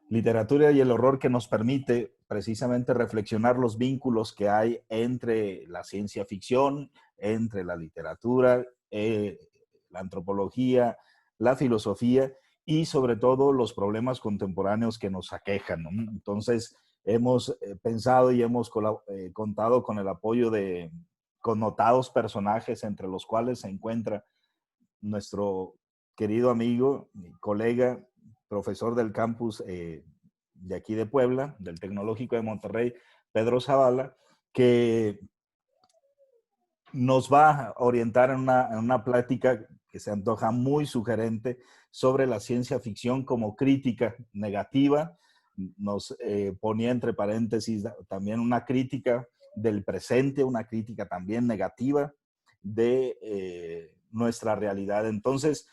literatura y el horror que nos permite precisamente reflexionar los vínculos que hay entre la ciencia ficción, entre la literatura, la antropología, la filosofía y sobre todo los problemas contemporáneos que nos aquejan, ¿no? Entonces, hemos pensado y hemos contado con el apoyo de connotados personajes, entre los cuales se encuentra nuestro querido amigo, mi colega, profesor del campus de aquí de Puebla, del Tecnológico de Monterrey, Pedro Zavala, que nos va a orientar en una plática que se antoja muy sugerente sobre la ciencia ficción como crítica negativa. Nos ponía entre paréntesis también una crítica del presente, una crítica también negativa de nuestra realidad. Entonces,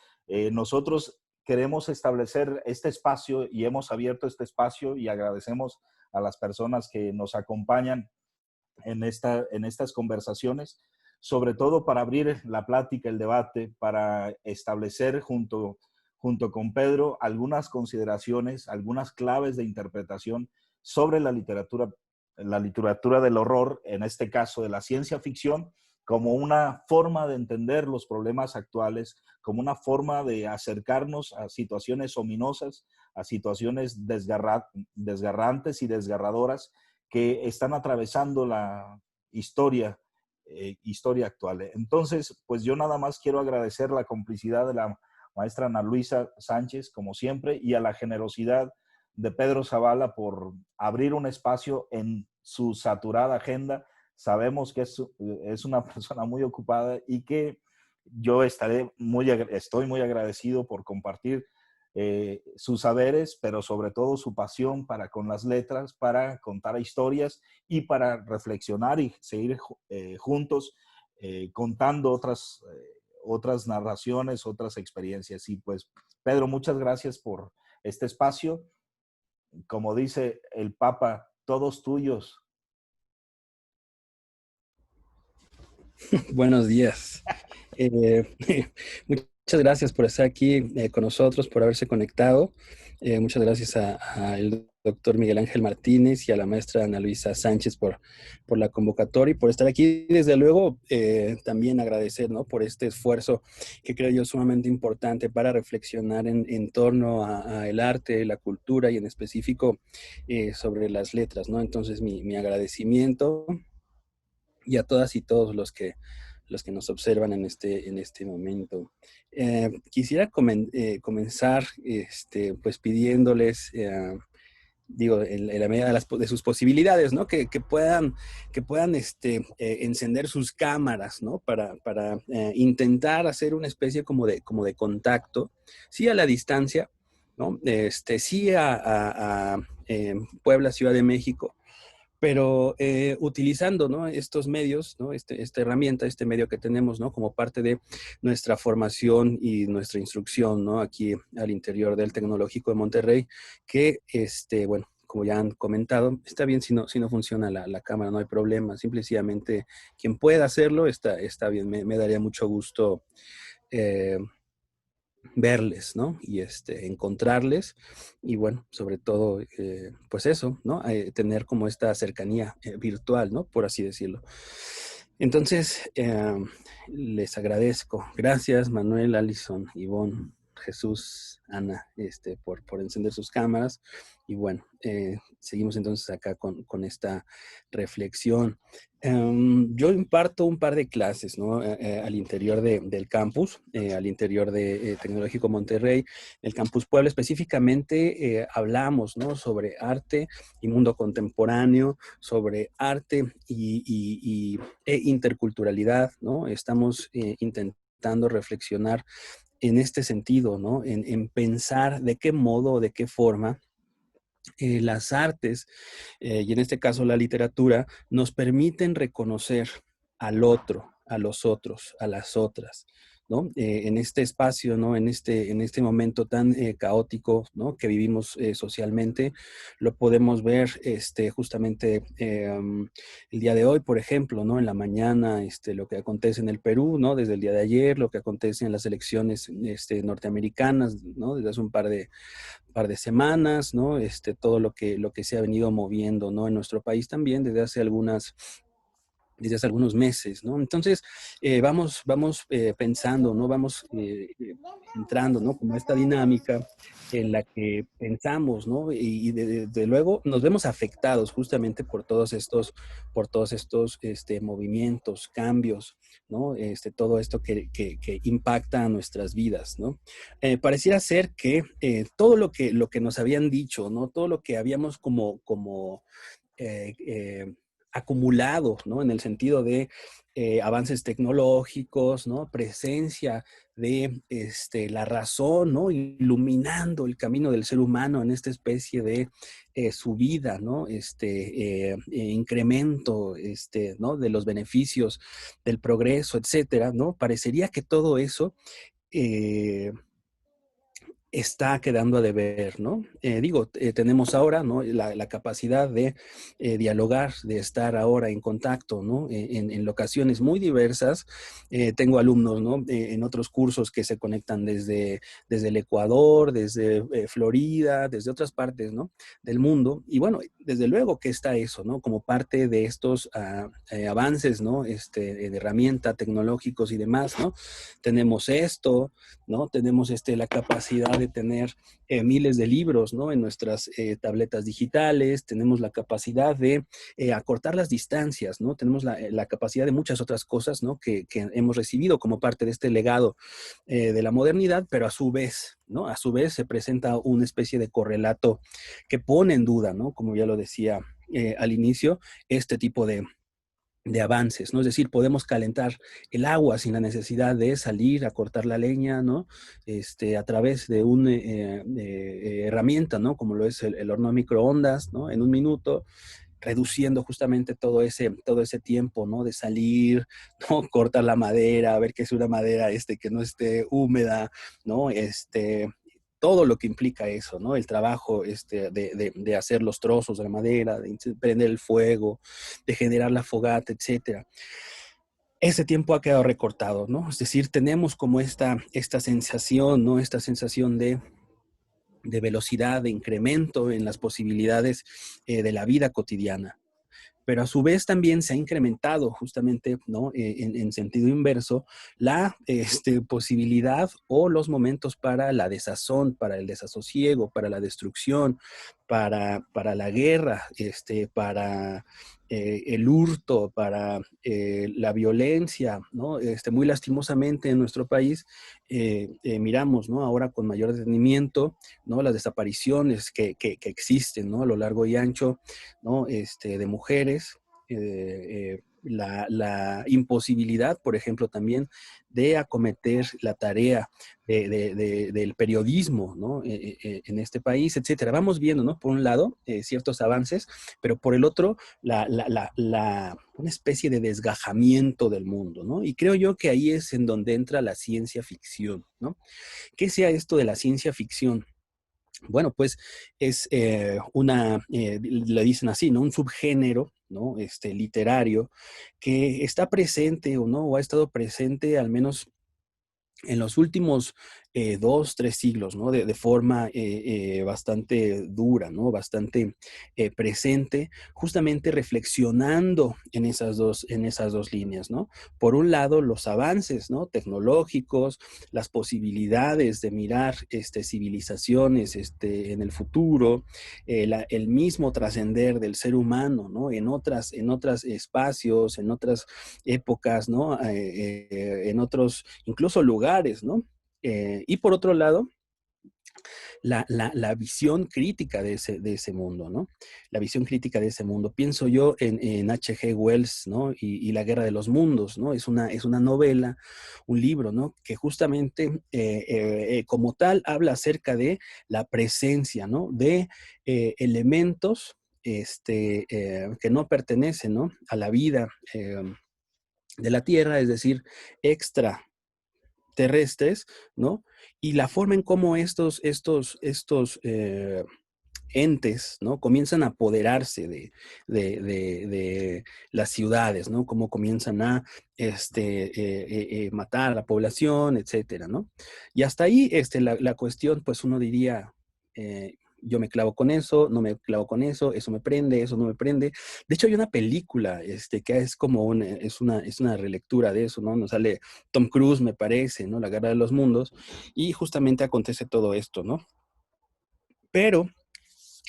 nosotros queremos establecer este espacio y hemos abierto este espacio y agradecemos a las personas que nos acompañan en estas conversaciones, sobre todo para abrir la plática, el debate, para establecer junto con Pedro algunas consideraciones, algunas claves de interpretación sobre la literatura del horror, en este caso de la ciencia ficción, como una forma de entender los problemas actuales, como una forma de acercarnos a situaciones ominosas, a situaciones desgarrantes y desgarradoras que están atravesando la historia actual. Entonces, pues yo nada más quiero agradecer la complicidad de la maestra Ana Luisa Sánchez, como siempre, y a la generosidad de Pedro Zavala por abrir un espacio en su saturada agenda. Sabemos que es una persona muy ocupada y que yo estoy muy agradecido por compartir sus saberes, pero sobre todo su pasión para con las letras, para contar historias y para reflexionar y seguir juntos contando otras narraciones, otras experiencias. Y pues, Pedro, muchas gracias por este espacio. Como dice el Papa, todos tuyos. Buenos días. Eh, muchas gracias por estar aquí con nosotros, por haberse conectado. Muchas gracias al doctor Miguel Ángel Martínez y a la maestra Ana Luisa Sánchez por la convocatoria y por estar aquí. Desde luego, también agradecer, ¿no?, por este esfuerzo que creo yo sumamente importante para reflexionar en torno a el arte, la cultura y en específico sobre las letras, ¿no? Entonces, mi agradecimiento y a todas y todos los que nos observan en este momento. Quisiera comenzar pues pidiéndoles, digo, en la medida de sus posibilidades, ¿no? Que puedan encender sus cámaras, ¿no? Para intentar hacer una especie como de contacto, sí a la distancia, ¿no? Sí a Puebla, Ciudad de México, pero utilizando, ¿no?, estos medios, ¿no?, esta herramienta, este medio que tenemos, ¿no?, como parte de nuestra formación y nuestra instrucción, ¿no?, aquí al interior del Tecnológico de Monterrey, que, bueno, como ya han comentado, está bien si no funciona la cámara, no hay problema, simplemente quien pueda hacerlo está bien, me daría mucho gusto eh, verles, ¿no? Y encontrarles y bueno, sobre todo, pues eso, ¿no? Tener como esta cercanía virtual, ¿no? Por así decirlo. Entonces, les agradezco. Gracias, Manuel, Alison, Ivonne, Jesús, Ana, por encender sus cámaras. Y bueno, seguimos entonces acá con esta reflexión. Yo imparto un par de clases, ¿no?, al interior del campus, al interior de Tecnológico Monterrey, el campus Puebla. Específicamente hablamos, ¿no?, sobre arte y mundo contemporáneo, sobre arte e interculturalidad, ¿no? Estamos intentando reflexionar en este sentido, ¿no? En pensar de qué modo, de qué forma las artes, y en este caso la literatura, nos permiten reconocer al otro, a los otros, a las otras, ¿no? En este espacio, ¿no? En este momento tan caótico, ¿no? Que vivimos socialmente, lo podemos ver justamente el día de hoy, por ejemplo, ¿no? En la mañana, lo que acontece en el Perú, ¿no? Desde el día de ayer, lo que acontece en las elecciones norteamericanas, ¿no? Desde hace un par de semanas, ¿no? Todo lo que se ha venido moviendo, ¿no? En nuestro país también desde hace algunos meses, ¿no? Entonces, vamos pensando, ¿no? Vamos entrando, ¿no? Como esta dinámica en la que pensamos, ¿no? Y de luego nos vemos afectados justamente por todos estos movimientos, cambios, ¿no? Todo esto que impacta a nuestras vidas, ¿no? Pareciera ser que todo lo que nos habían dicho, ¿no? Todo lo que habíamos como eh, eh, acumulado, ¿no? En el sentido de avances tecnológicos, ¿no? Presencia de la razón, ¿no? Iluminando el camino del ser humano en esta especie de subida, ¿no? Incremento, ¿no? De los beneficios, del progreso, etcétera, ¿no? Parecería que todo eso eh, está quedando a deber, ¿no? Tenemos ahora, ¿no? La capacidad de dialogar, de estar ahora en contacto, ¿no? En locaciones muy diversas. Tengo alumnos, ¿no? En otros cursos que se conectan desde el Ecuador, desde Florida, desde otras partes, ¿no? Del mundo. Y bueno, desde luego que está eso, ¿no? Como parte de estos avances, ¿no? De herramienta tecnológicos y demás, ¿no? Tenemos esto, ¿no? Tenemos la capacidad de tener miles de libros, ¿no? En nuestras tabletas digitales, tenemos la capacidad de acortar las distancias, ¿no? Tenemos la capacidad de muchas otras cosas, ¿no? Que hemos recibido como parte de este legado de la modernidad, pero a su vez, ¿no? A su vez se presenta una especie de correlato que pone en duda, ¿no? Como ya lo decía al inicio, este tipo de avances, ¿no? Es decir, podemos calentar el agua sin la necesidad de salir a cortar la leña, ¿no? A través de una herramienta, ¿no? Como lo es el horno a microondas, ¿no? En un minuto, reduciendo justamente todo ese tiempo, ¿no? De salir, ¿no? Cortar la madera, ver que es una madera que no esté húmeda, ¿no? Todo lo que implica eso, ¿no? El trabajo de hacer los trozos de la madera, de prender el fuego, de generar la fogata, etcétera. Ese tiempo ha quedado recortado, ¿no? Es decir, tenemos como esta sensación, ¿no? Esta sensación de velocidad, de incremento en las posibilidades de la vida cotidiana, pero a su vez también se ha incrementado justamente, ¿no? En sentido inverso, la posibilidad o los momentos para la desazón, para el desasosiego, para la destrucción, para la guerra, para el hurto, para la violencia, ¿no? Muy lastimosamente en nuestro país miramos, ¿no? Ahora con mayor detenimiento, ¿no? Las desapariciones que existen, ¿no? A lo largo y ancho, ¿no? De mujeres, la imposibilidad, por ejemplo, también de acometer la tarea del periodismo, ¿no? En este país, etcétera. Vamos viendo, ¿no? Por un lado, ciertos avances, pero por el otro, una especie de desgajamiento del mundo, ¿no? Y creo yo que ahí es en donde entra la ciencia ficción, ¿no? ¿Qué sea esto de la ciencia ficción? Bueno, pues es le dicen así, ¿no? Un subgénero, ¿no? Literario que está presente o no, o ha estado presente al menos en los últimos 2, 3 siglos, ¿no? De forma bastante dura, ¿no? Bastante presente, justamente reflexionando en esas dos líneas, ¿no? Por un lado, los avances, ¿no? Tecnológicos, las posibilidades de mirar civilizaciones en el futuro, el mismo trascender del ser humano, ¿no? En otros espacios, en otras épocas, ¿no? En otros, incluso lugares, ¿no? Y por otro lado, la visión crítica de ese mundo, ¿no? La visión crítica de ese mundo. Pienso yo en H.G. Wells, ¿no? Y La Guerra de los Mundos, ¿no? Es una novela, un libro, ¿no? Que justamente como tal habla acerca de la presencia, ¿no? De elementos que no pertenecen, ¿no? A la vida de la Tierra, es decir, extra terrestres, ¿no? Y la forma en cómo entes, ¿no? Comienzan a apoderarse de las ciudades, ¿no? Cómo comienzan a matar a la población, etcétera, ¿no? Y hasta ahí la cuestión, pues uno diría, yo me clavo con eso, no me clavo con eso me prende, eso no me prende. De hecho, hay una película que es como es una relectura de eso, ¿no? Nos sale Tom Cruise, me parece, ¿no? La Guerra de los Mundos, y justamente acontece todo esto, ¿no? Pero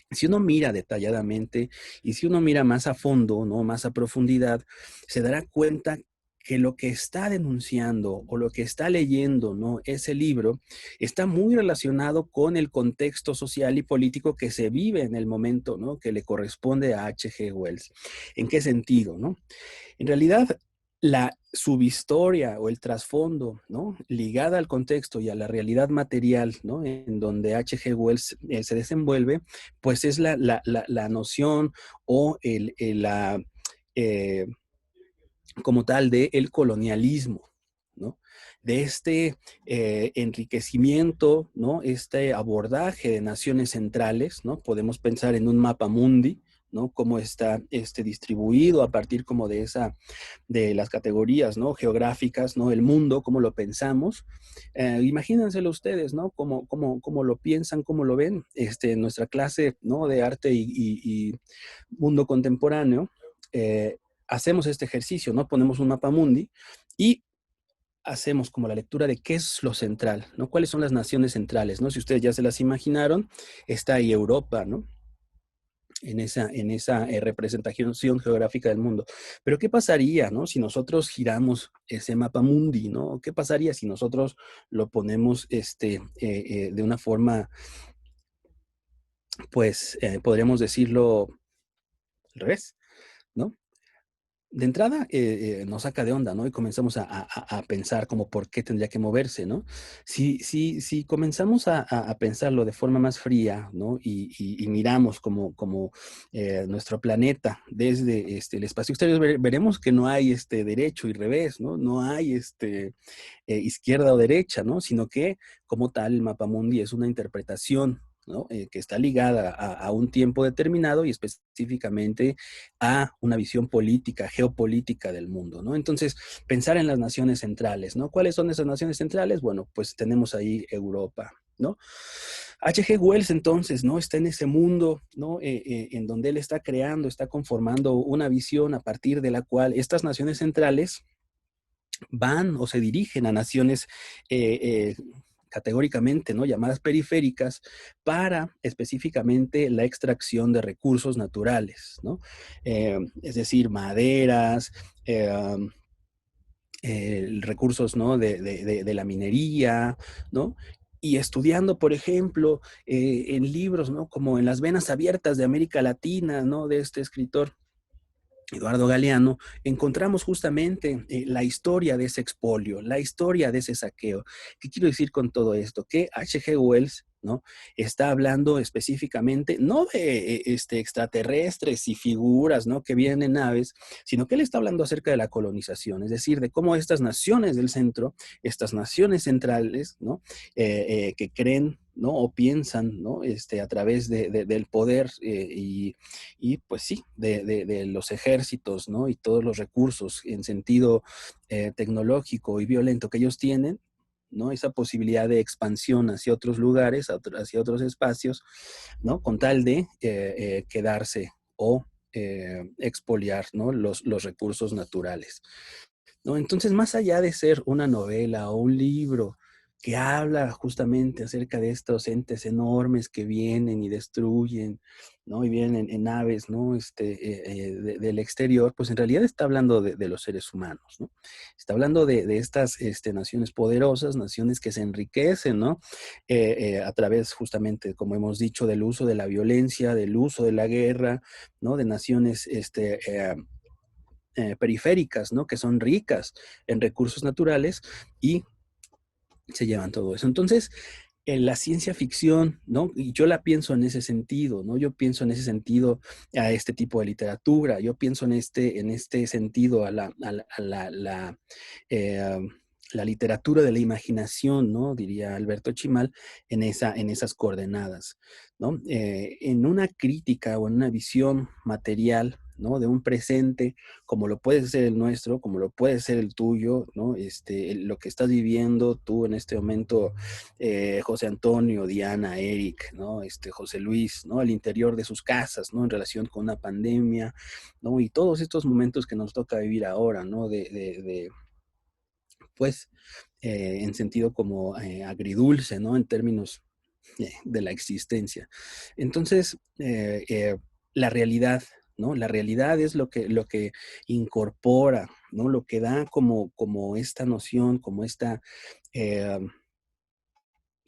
si uno mira detalladamente y si uno mira más a fondo, ¿no? Más a profundidad, se dará cuenta que lo que está denunciando o lo que está leyendo, ¿no? Ese libro está muy relacionado con el contexto social y político que se vive en el momento, ¿no? Que le corresponde a H.G. Wells. ¿En qué sentido, no? En realidad, la subhistoria o el trasfondo, ¿no? Ligada al contexto y a la realidad material, ¿no? En donde H.G. Wells se desenvuelve, pues es la noción o eh, como tal de el colonialismo, ¿no? De enriquecimiento, ¿no? Este abordaje de naciones centrales, ¿no? Podemos pensar en un mapa mundi, ¿no? Cómo está distribuido a partir como de las categorías, ¿no? Geográficas, ¿no? El mundo, cómo lo pensamos. Imagínenselo ustedes, ¿no? Cómo lo piensan, cómo lo ven. En nuestra clase, ¿no? De arte y mundo contemporáneo, hacemos este ejercicio, ¿no? Ponemos un mapa mundi y hacemos como la lectura de qué es lo central, ¿no? ¿Cuáles son las naciones centrales, ¿no? Si ustedes ya se las imaginaron, está ahí Europa, ¿no? En esa representación geográfica del mundo. Pero ¿qué pasaría, ¿no? Si nosotros giramos ese mapa mundi, ¿no? ¿Qué pasaría si nosotros lo ponemos de una forma, pues, podríamos decirlo al revés, ¿no? De entrada, nos saca de onda, ¿no? Y comenzamos a pensar como por qué tendría que moverse, ¿no? Si comenzamos a pensarlo de forma más fría, ¿no? Y miramos como nuestro planeta desde el espacio exterior, veremos que no hay derecho y revés, ¿no? No hay izquierda o derecha, ¿no? Sino que como tal el mapamundi es una interpretación, ¿no? Que está ligada a un tiempo determinado y específicamente a una visión política, geopolítica del mundo, ¿no? Entonces, pensar en las naciones centrales, ¿no? ¿Cuáles son esas naciones centrales? Bueno, pues tenemos ahí Europa, ¿no? H.G. Wells entonces, ¿no? Está en ese mundo, ¿no? En donde él está creando, está conformando una visión a partir de la cual estas naciones centrales van o se dirigen a naciones categóricamente, ¿no? Llamadas periféricas para específicamente la extracción de recursos naturales, ¿no? Es decir, maderas, recursos, ¿no? De la minería, ¿no? Y estudiando, por ejemplo, en libros, ¿no? Como en Las Venas Abiertas de América Latina, ¿no? De este escritor Eduardo Galeano, encontramos justamente la historia de ese expolio, la historia de ese saqueo. ¿Qué quiero decir con todo esto? Que H.G. Wells, ¿no? Está hablando específicamente no de extraterrestres y figuras, ¿no? Que vienen en naves, sino que él está hablando acerca de la colonización, es decir, de cómo estas naciones del centro, estas naciones centrales, ¿no? Que creen, ¿no? O piensan, ¿no? A través del poder y pues sí, de los ejércitos, ¿no? Y todos los recursos en sentido tecnológico y violento que ellos tienen, ¿no? Esa posibilidad de expansión hacia otros lugares, hacia otros espacios, ¿no? Con tal de quedarse o expoliar, ¿no? Los recursos naturales, ¿no? Entonces, más allá de ser una novela o un libro que habla justamente acerca de estos entes enormes que vienen y destruyen, ¿no? Y vienen en naves, ¿no? Del exterior, pues en realidad está hablando de los seres humanos, ¿no? Está hablando de estas naciones poderosas, naciones que se enriquecen, ¿no? A través justamente, como hemos dicho, del uso de la violencia, del uso de la guerra, ¿no? De naciones, periféricas, ¿no? Que son ricas en recursos naturales y se llevan todo eso. Entonces, en la ciencia ficción, ¿no? Y yo la pienso en ese sentido, ¿no? Yo pienso en ese sentido a este tipo de literatura, yo pienso en este sentido a la eh, la literatura de la imaginación, ¿no? Diría Alberto Chimal, en esas coordenadas, ¿no? En una crítica o en una visión material, ¿no? De un presente, como lo puede ser el nuestro, como lo puede ser el tuyo, ¿no? Lo que estás viviendo tú en este momento, José Antonio, Diana, Eric, ¿no? José Luis, ¿no? Al interior de sus casas, ¿no? En relación con una pandemia, ¿no? Y todos estos momentos que nos toca vivir ahora, ¿no? Pues, en sentido como agridulce, ¿no? En términos de la existencia. Entonces, la realidad, ¿no? La realidad es lo que incorpora, ¿no? Lo que da como esta noción, como esta eh,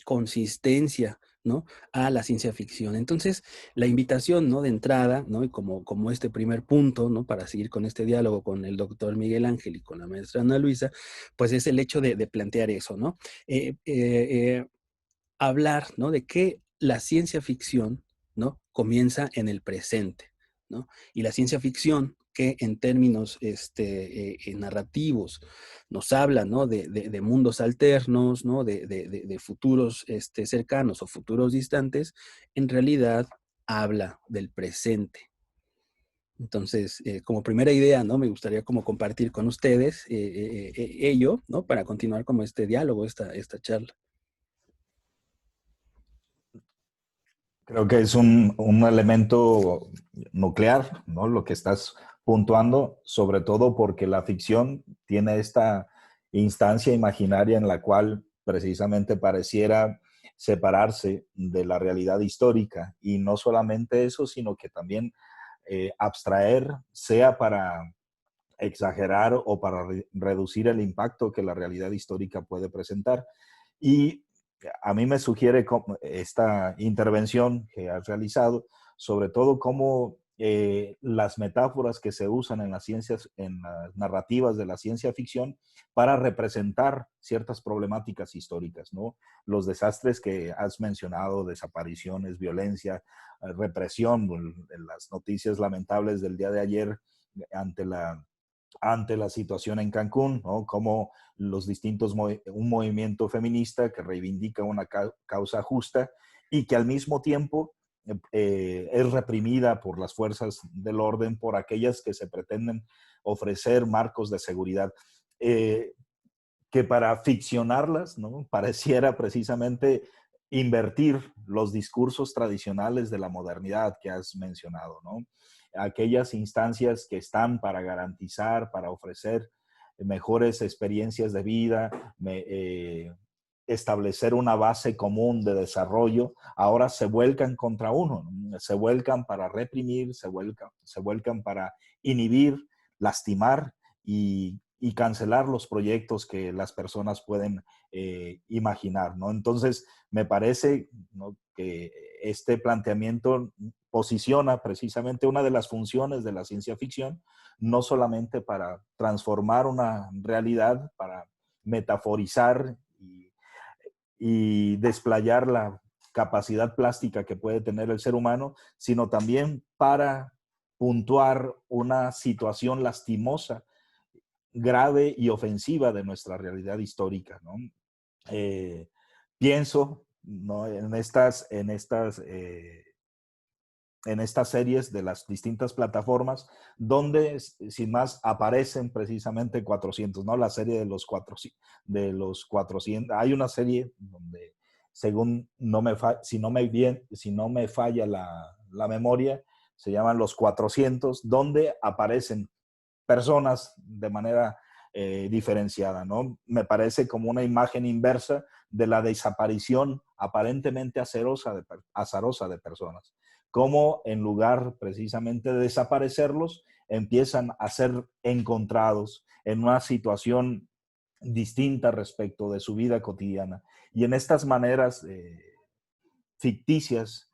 consistencia, ¿no? A la ciencia ficción. Entonces, la invitación, ¿no? De entrada, ¿no? Y como este primer punto, ¿no? Para seguir con este diálogo con el doctor Miguel Ángel y con la maestra Ana Luisa, pues es el hecho de plantear eso, ¿no? Hablar, ¿no? De que la ciencia ficción, ¿no? Comienza en el presente, ¿no? Y la ciencia ficción que en términos narrativos nos habla, ¿no? De mundos alternos, ¿no? De futuros cercanos o futuros distantes, en realidad habla del presente. Entonces, como primera idea, ¿no? Me gustaría como compartir con ustedes ello, ¿no? Para continuar como este diálogo, esta charla. Creo que es un elemento nuclear, ¿no? Lo que estás puntuando, sobre todo porque la ficción tiene esta instancia imaginaria en la cual precisamente pareciera separarse de la realidad histórica. Y no solamente eso, sino que también abstraer, sea para exagerar o para reducir el impacto que la realidad histórica puede presentar. Y a mí me sugiere esta intervención que has realizado, sobre todo cómo las metáforas que se usan en las ciencias, en las narrativas de la ciencia ficción, para representar ciertas problemáticas históricas, ¿no? Los desastres que has mencionado, desapariciones, violencia, represión, las noticias lamentables del día de ayer ante la situación en Cancún, ¿no? Como los distintos, un movimiento feminista que reivindica una causa justa y que al mismo tiempo es reprimida por las fuerzas del orden, por aquellas que se pretenden ofrecer marcos de seguridad. Que para ficcionarlas, ¿no? Pareciera precisamente invertir los discursos tradicionales de la modernidad que has mencionado, ¿no? Aquellas instancias que están para garantizar, para ofrecer mejores experiencias de vida, establecer una base común de desarrollo, ahora se vuelcan contra uno, ¿no? Se vuelcan para reprimir, se vuelcan para inhibir, lastimar y cancelar los proyectos que las personas pueden imaginar, ¿no? Entonces, me parece, ¿no?, que este planteamiento posiciona precisamente una de las funciones de la ciencia ficción, no solamente para transformar una realidad, para metaforizar y desplayar la capacidad plástica que puede tener el ser humano, sino también para puntuar una situación lastimosa, grave y ofensiva de nuestra realidad histórica, ¿no? Eh, Pienso, ¿no?, en estas series de las distintas plataformas, donde sin más aparecen precisamente 400, ¿no? La serie de los 400. Hay una serie donde, según si no me falla la memoria, se llaman Los 400, donde aparecen personas de manera diferenciada, ¿no? Me parece como una imagen inversa de la desaparición aparentemente azarosa de personas. Cómo en lugar precisamente de desaparecerlos, empiezan a ser encontrados en una situación distinta respecto de su vida cotidiana. Y en estas maneras ficticias,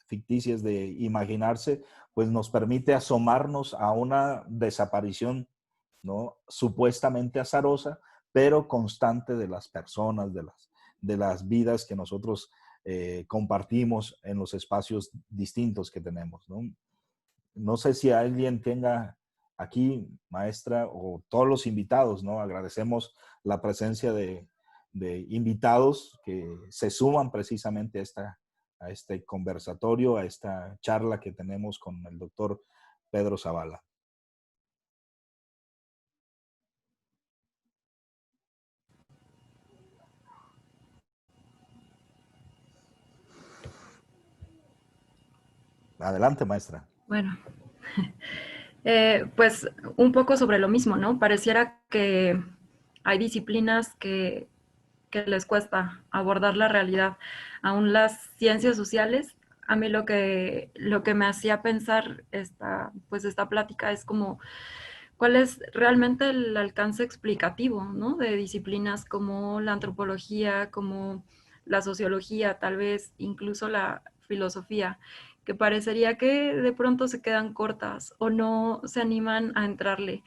ficticias de imaginarse, pues nos permite asomarnos a una desaparición, ¿no?, supuestamente azarosa, pero constante de las personas, de las vidas que nosotros compartimos en los espacios distintos que tenemos, ¿no? No sé si alguien tenga aquí, maestra, o todos los invitados, ¿no? Agradecemos la presencia de invitados que se suman precisamente a este conversatorio, a esta charla que tenemos con el doctor Pedro Zavala. Adelante, maestra. Bueno, pues un poco sobre lo mismo, ¿no? Pareciera que hay disciplinas que les cuesta abordar la realidad. Aún las ciencias sociales, a mí lo que me hacía pensar pues esta plática es como cuál es realmente el alcance explicativo, ¿no? De disciplinas como la antropología, como la sociología, tal vez incluso la filosofía, que parecería que de pronto se quedan cortas o no se animan a entrarle.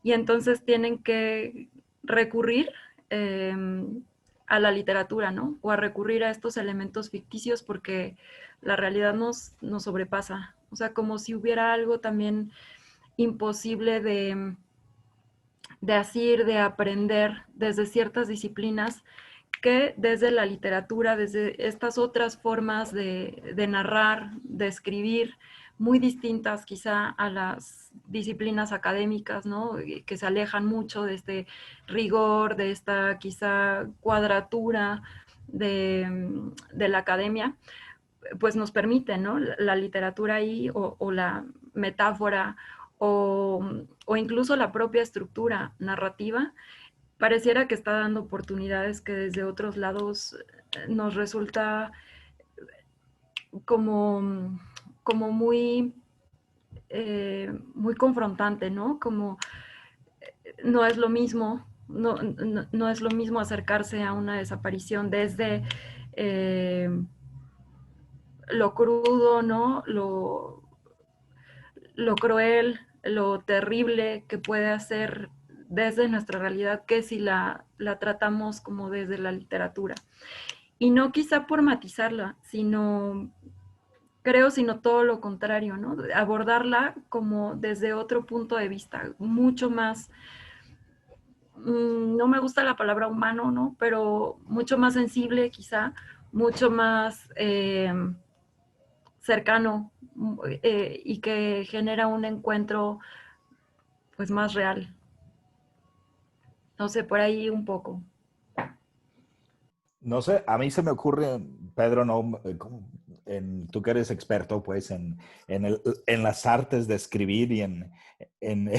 Y entonces tienen que recurrir eh, a la literatura, ¿no? O a recurrir a estos elementos ficticios porque la realidad nos sobrepasa. O sea, como si hubiera algo también imposible de asir, de aprender desde ciertas disciplinas que desde la literatura, desde estas otras formas de narrar, de escribir, muy distintas quizá a las disciplinas académicas, ¿no? Que se alejan mucho de este rigor, de esta quizá cuadratura de la academia, pues nos permite, ¿no? La literatura ahí o la metáfora o incluso la propia estructura narrativa, pareciera que está dando oportunidades que desde otros lados nos resulta como, como muy, muy confrontante, ¿no? Como no es lo mismo, no es lo mismo acercarse a una desaparición desde lo crudo, ¿no? Lo cruel, lo terrible que puede hacer desde nuestra realidad, que si la tratamos como desde la literatura. Y no quizá por matizarla, sino, creo, sino todo lo contrario, ¿no? Abordarla como desde otro punto de vista, mucho más, no me gusta la palabra humano, ¿no? Pero mucho más sensible quizá, mucho más cercano y que genera un encuentro pues más real. No sé, por ahí un poco. No sé, a mí se me ocurre, Pedro, no, tú que eres experto, pues, en las artes de escribir y en, en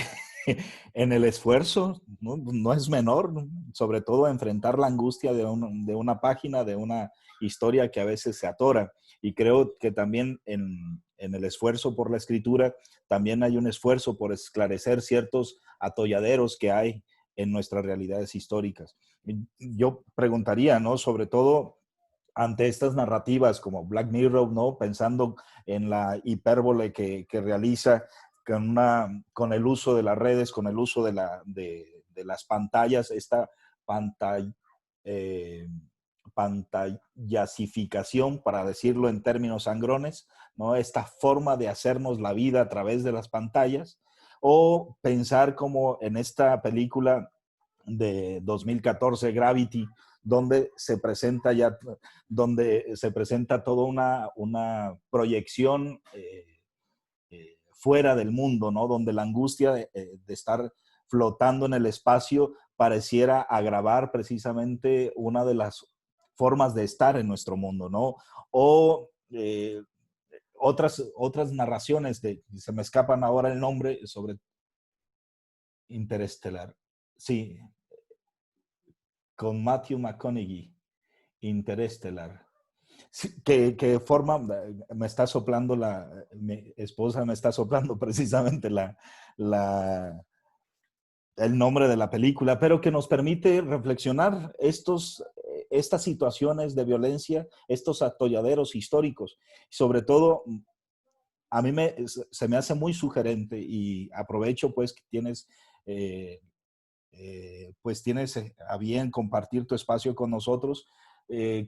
el esfuerzo, ¿no? No es menor, ¿no? Sobre todo enfrentar la angustia de una página, de una historia que a veces se atora. Y creo que también en el esfuerzo por la escritura, también hay un esfuerzo por esclarecer ciertos atolladeros que hay en nuestras realidades históricas. Yo preguntaría, ¿no? Sobre todo ante estas narrativas como Black Mirror, ¿no? Pensando en la hipérbole que realiza con el uso de las redes, con el uso de las pantallas, esta pantalla, eh, pantallasificación, para decirlo en términos sangrones, ¿no? Esta forma de hacernos la vida a través de las pantallas, o pensar como en esta película de 2014, Gravity, donde se presenta toda una proyección fuera del mundo, ¿no? Donde la angustia de estar flotando en el espacio pareciera agravar precisamente una de las formas de estar en nuestro mundo, ¿no? O otras narraciones, se me escapan ahora el nombre, sobre Interestelar. Sí, con Matthew McConaughey, Interestelar. Sí, que forma, me está soplando mi esposa me está soplando precisamente el nombre de la película, pero que nos permite reflexionar estas situaciones de violencia, estos atolladeros históricos. Sobre todo, a mí se me hace muy sugerente, y aprovecho pues que pues tienes a bien compartir tu espacio con nosotros,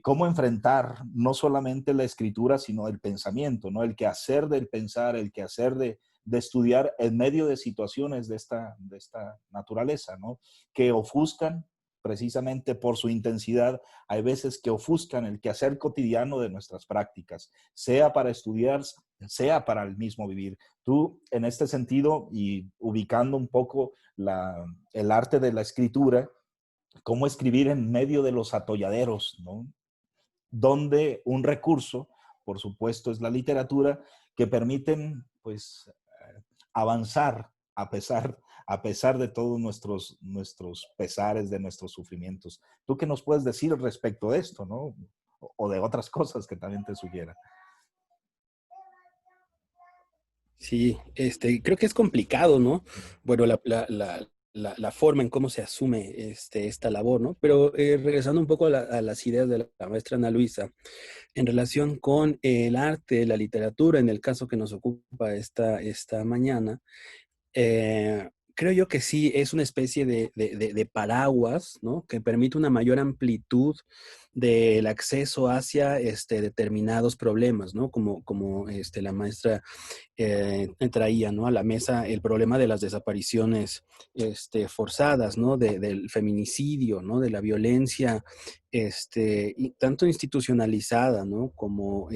cómo enfrentar no solamente la escritura, sino el pensamiento, ¿no? El quehacer del pensar, el quehacer de estudiar en medio de situaciones de esta naturaleza, ¿no? Que ofuscan precisamente por su intensidad, hay veces que ofuscan el quehacer cotidiano de nuestras prácticas, sea para estudiar, sea para el mismo vivir. Tú, en este sentido, y ubicando un poco el arte de la escritura, cómo escribir en medio de los atolladeros, ¿no? Donde un recurso, por supuesto, es la literatura, que permiten, pues, avanzar a pesar de todos nuestros pesares, de nuestros sufrimientos. ¿Tú qué nos puedes decir respecto de esto, no? O de otras cosas que también te sugiera. Sí, creo que es complicado, ¿no? Bueno, la forma en cómo se asume esta labor, ¿no? Pero regresando un poco a las ideas de la maestra Ana Luisa, en relación con el arte, la literatura, en el caso que nos ocupa esta mañana, creo yo que sí es una especie de paraguas, ¿no? Que permite una mayor amplitud del acceso hacia determinados problemas, ¿no? Como la maestra traía, ¿no? A la mesa el problema de las desapariciones forzadas, ¿no? Del feminicidio, ¿no? De la violencia y tanto institucionalizada, ¿no? Como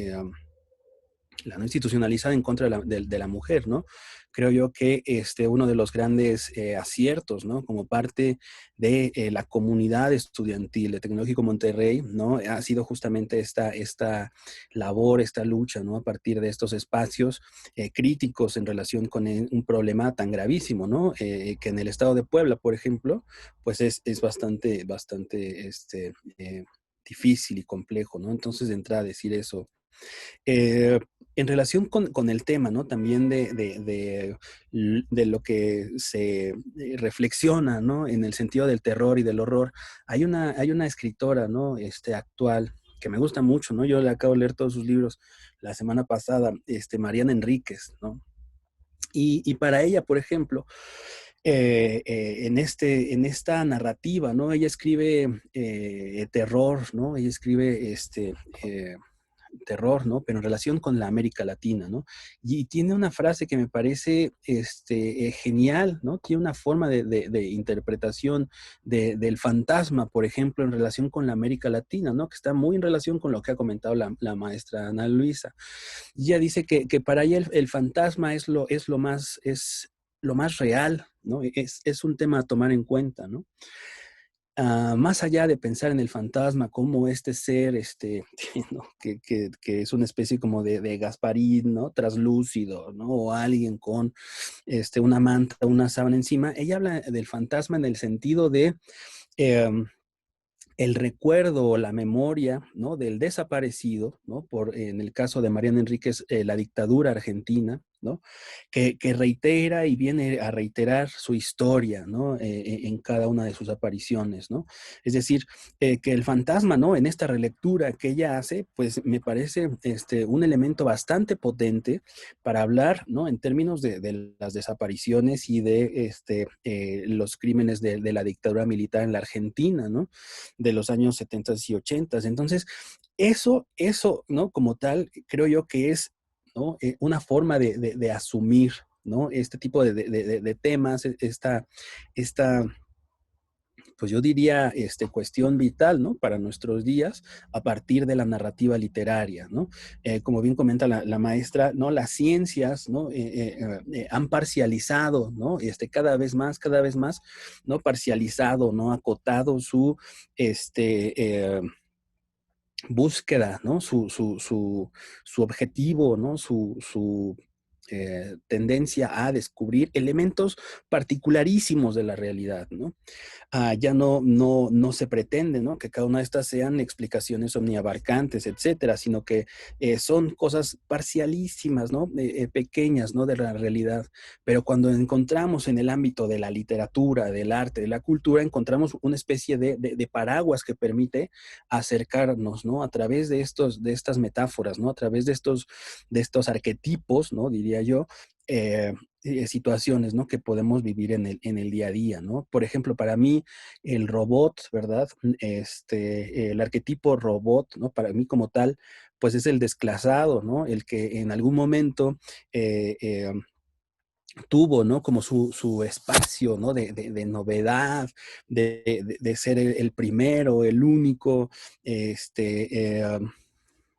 la no institucionalizada en contra de la mujer, ¿no? Creo yo que uno de los grandes aciertos, ¿no? Como parte de la comunidad estudiantil de Tecnológico Monterrey, ¿no? Ha sido justamente esta labor, esta lucha, ¿no? A partir de estos espacios críticos en relación con un problema tan gravísimo, ¿no? Que en el estado de Puebla, por ejemplo, pues es bastante difícil y complejo, ¿no? Entonces, de entrada, decir eso. Eh, en relación con el tema, ¿no? También de lo que se reflexiona, ¿no? En el sentido del terror y del horror, hay una escritora, ¿no? Actual, que me gusta mucho, ¿no? Yo le acabo de leer todos sus libros la semana pasada, Mariana Enríquez, ¿no? Y para ella, por ejemplo, en esta narrativa, ¿no? Ella escribe terror, ¿no? Ella escribe terror, ¿no? Pero en relación con la América Latina, ¿no? Y tiene una frase que me parece genial, ¿no? Tiene una forma de interpretación del fantasma, por ejemplo, en relación con la América Latina, ¿no? Que está muy en relación con lo que ha comentado la maestra Ana Luisa. Y ella dice que para ella el fantasma es lo más real, ¿no? Es un tema a tomar en cuenta, ¿no? Más allá de pensar en el fantasma como este ser, ¿no? que es una especie como de Gasparín, ¿no? Traslúcido, ¿no? O alguien con una manta, una sábana encima. Ella habla del fantasma en el sentido de em, el recuerdo o la memoria, ¿no? Del desaparecido, ¿no? En el caso de Mariana Enríquez, la dictadura argentina, ¿no? Que reitera y viene a reiterar su historia, ¿no? En cada una de sus apariciones, ¿no? Es decir, que el fantasma, ¿no? En esta relectura que ella hace, pues me parece un elemento bastante potente para hablar, ¿no? En términos de las desapariciones y de los crímenes de la dictadura militar en la Argentina, ¿no? De los años 70 y 80. Entonces, eso, ¿no? Como tal, creo yo que es, ¿no? Una forma de asumir, ¿no? Este tipo de temas, esta, pues yo diría, cuestión vital, ¿no? Para nuestros días, a partir de la narrativa literaria, ¿no? Como bien comenta la maestra, ¿no? Las ciencias, ¿no? Han parcializado, ¿no? Cada vez más, ¿no? Parcializado, ¿no? Acotado su, búsqueda, ¿no? Su objetivo, ¿no? Su tendencia a descubrir elementos particularísimos de la realidad, ¿no? Ya no se pretende, ¿no? Que cada una de estas sean explicaciones omniabarcantes, etcétera, sino que son cosas parcialísimas, ¿no? Pequeñas, ¿no? De la realidad. Pero cuando encontramos en el ámbito de la literatura, del arte, de la cultura, encontramos una especie de paraguas que permite acercarnos, ¿no? A través de estas metáforas, ¿no? A través de estos arquetipos, ¿no? Diría yo, situaciones, ¿no? Que podemos vivir en el día a día, ¿no? Por ejemplo, para mí el robot, ¿verdad? El arquetipo robot, ¿no? Para mí como tal, pues es el desclasado, ¿no? El que en algún momento tuvo, ¿no? Como su espacio, ¿no? De novedad, de ser el primero, el único,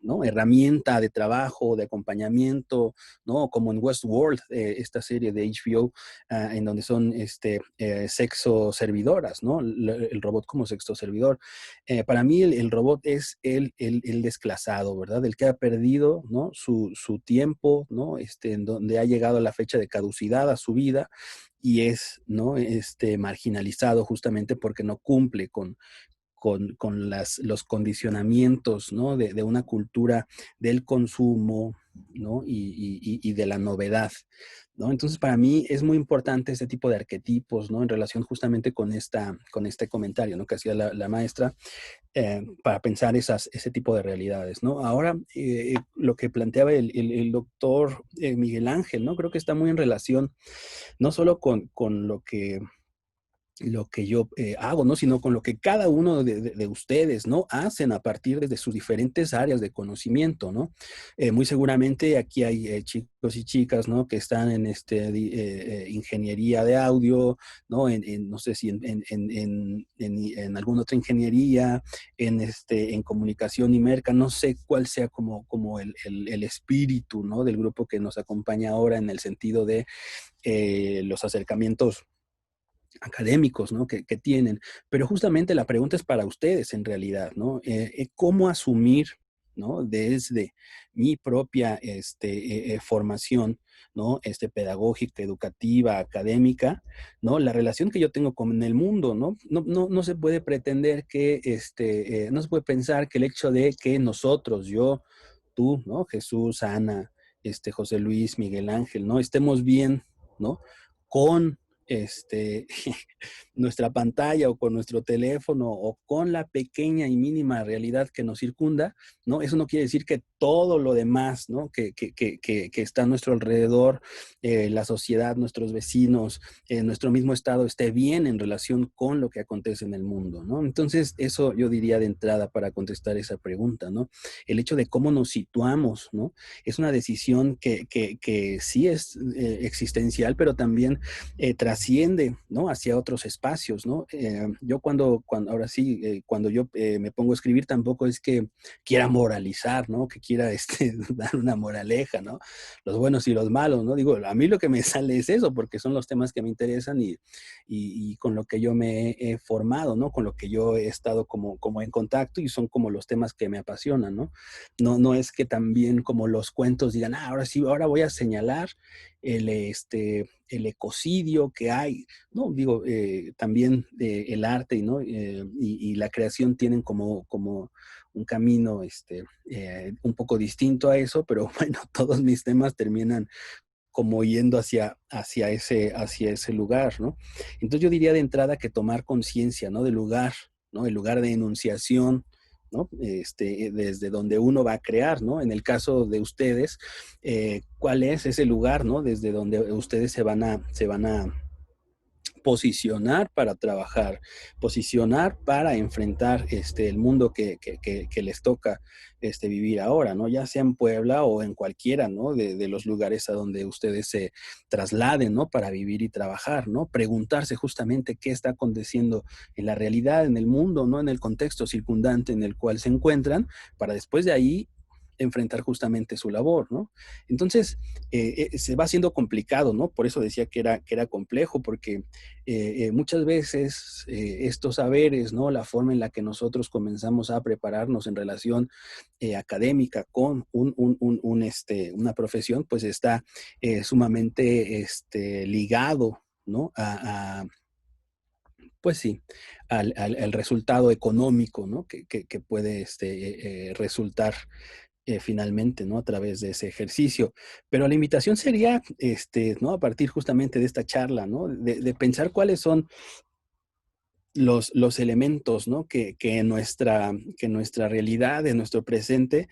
¿no? Herramienta de trabajo, de acompañamiento, ¿no? Como en Westworld, esta serie de HBO, en donde son sexo servidoras, ¿no? El robot como sexo servidor. Para mí el robot es el desclasado, ¿verdad? El que ha perdido, ¿no? Su tiempo, ¿no? En donde ha llegado la fecha de caducidad a su vida y es, ¿no? Marginalizado justamente porque no cumple con los condicionamientos, ¿no? De una cultura del consumo, ¿no? Y de la novedad, ¿no? Entonces, para mí es muy importante este tipo de arquetipos, ¿no? En relación justamente con este comentario, ¿no? Que hacía la maestra, para pensar ese tipo de realidades, ¿no? Ahora, lo que planteaba el doctor Miguel Ángel, ¿no? Creo que está muy en relación, no solo con lo que yo hago, ¿no? Sino con lo que cada uno de ustedes, ¿no? Hacen a partir de sus diferentes áreas de conocimiento, ¿no? Muy seguramente aquí hay chicos y chicas, ¿no? Que están en ingeniería de audio, ¿no? No sé si en alguna otra ingeniería, en comunicación y merca, no sé cuál sea como el espíritu, ¿no? Del grupo que nos acompaña ahora en el sentido de los acercamientos académicos, ¿no? que tienen. Pero justamente la pregunta es para ustedes en realidad, ¿no? ¿Cómo asumir, ¿no? Desde mi propia formación, ¿no? Pedagógica, educativa, académica, ¿no? La relación que yo tengo con el mundo, ¿no? No se puede pretender que, no se puede pensar que el hecho de que nosotros, yo, tú, ¿no? Jesús, Ana, José Luis, Miguel Ángel, ¿no? Estemos bien, ¿no? Con este, nuestra pantalla o con nuestro teléfono o con la pequeña y mínima realidad que nos circunda, ¿no? Eso no quiere decir que todo lo demás, ¿no? Que está a nuestro alrededor, la sociedad, nuestros vecinos, nuestro mismo estado esté bien en relación con lo que acontece en el mundo, ¿no? Entonces, eso yo diría de entrada para contestar esa pregunta, ¿no? El hecho de cómo nos situamos, ¿no? Es una decisión que sí es existencial, pero también trasciende, ¿no? Hacia otros espacios, ¿no? Yo ahora sí, cuando yo me pongo a escribir, tampoco es que quiera moralizar, ¿no? Que quiera dar una moraleja, ¿no? Los buenos y los malos, ¿no? Digo, a mí lo que me sale es eso, porque son los temas que me interesan y con lo que yo me he formado, ¿no? Con lo que yo he estado como en contacto y son como los temas que me apasionan, ¿no? No es que también como los cuentos digan, ahora sí, ahora voy a señalar el ecocidio que hay, ¿no? Digo, también el arte, ¿no? Y la creación tienen como un camino un poco distinto a eso, pero bueno, todos mis temas terminan como yendo hacia ese lugar, ¿no? Entonces yo diría de entrada que tomar conciencia, ¿no? Del lugar, ¿no? El lugar de enunciación, ¿no? Desde donde uno va a crear, ¿no? En el caso de ustedes, ¿cuál es ese lugar, ¿no? Desde donde ustedes se van a posicionar para trabajar, posicionar para enfrentar el mundo que les toca vivir ahora, ¿no? Ya sea en Puebla o en cualquiera, ¿no? De los lugares a donde ustedes se trasladen, ¿no? Para vivir y trabajar, ¿no? Preguntarse justamente qué está aconteciendo en la realidad, en el mundo, ¿no? En el contexto circundante en el cual se encuentran, para después de ahí enfrentar justamente su labor, ¿no? Entonces, se va haciendo complicado, ¿no? Por eso decía que era complejo, porque muchas veces estos saberes, ¿no? La forma en la que nosotros comenzamos a prepararnos en relación académica con una profesión, pues está sumamente ligado, ¿no? Pues sí, al resultado económico, ¿no? Que puede resultar finalmente, ¿no? A través de ese ejercicio. Pero la invitación sería, ¿no? A partir justamente de esta charla, ¿no? De pensar cuáles son los elementos, ¿no? Que nuestra realidad, en nuestro presente,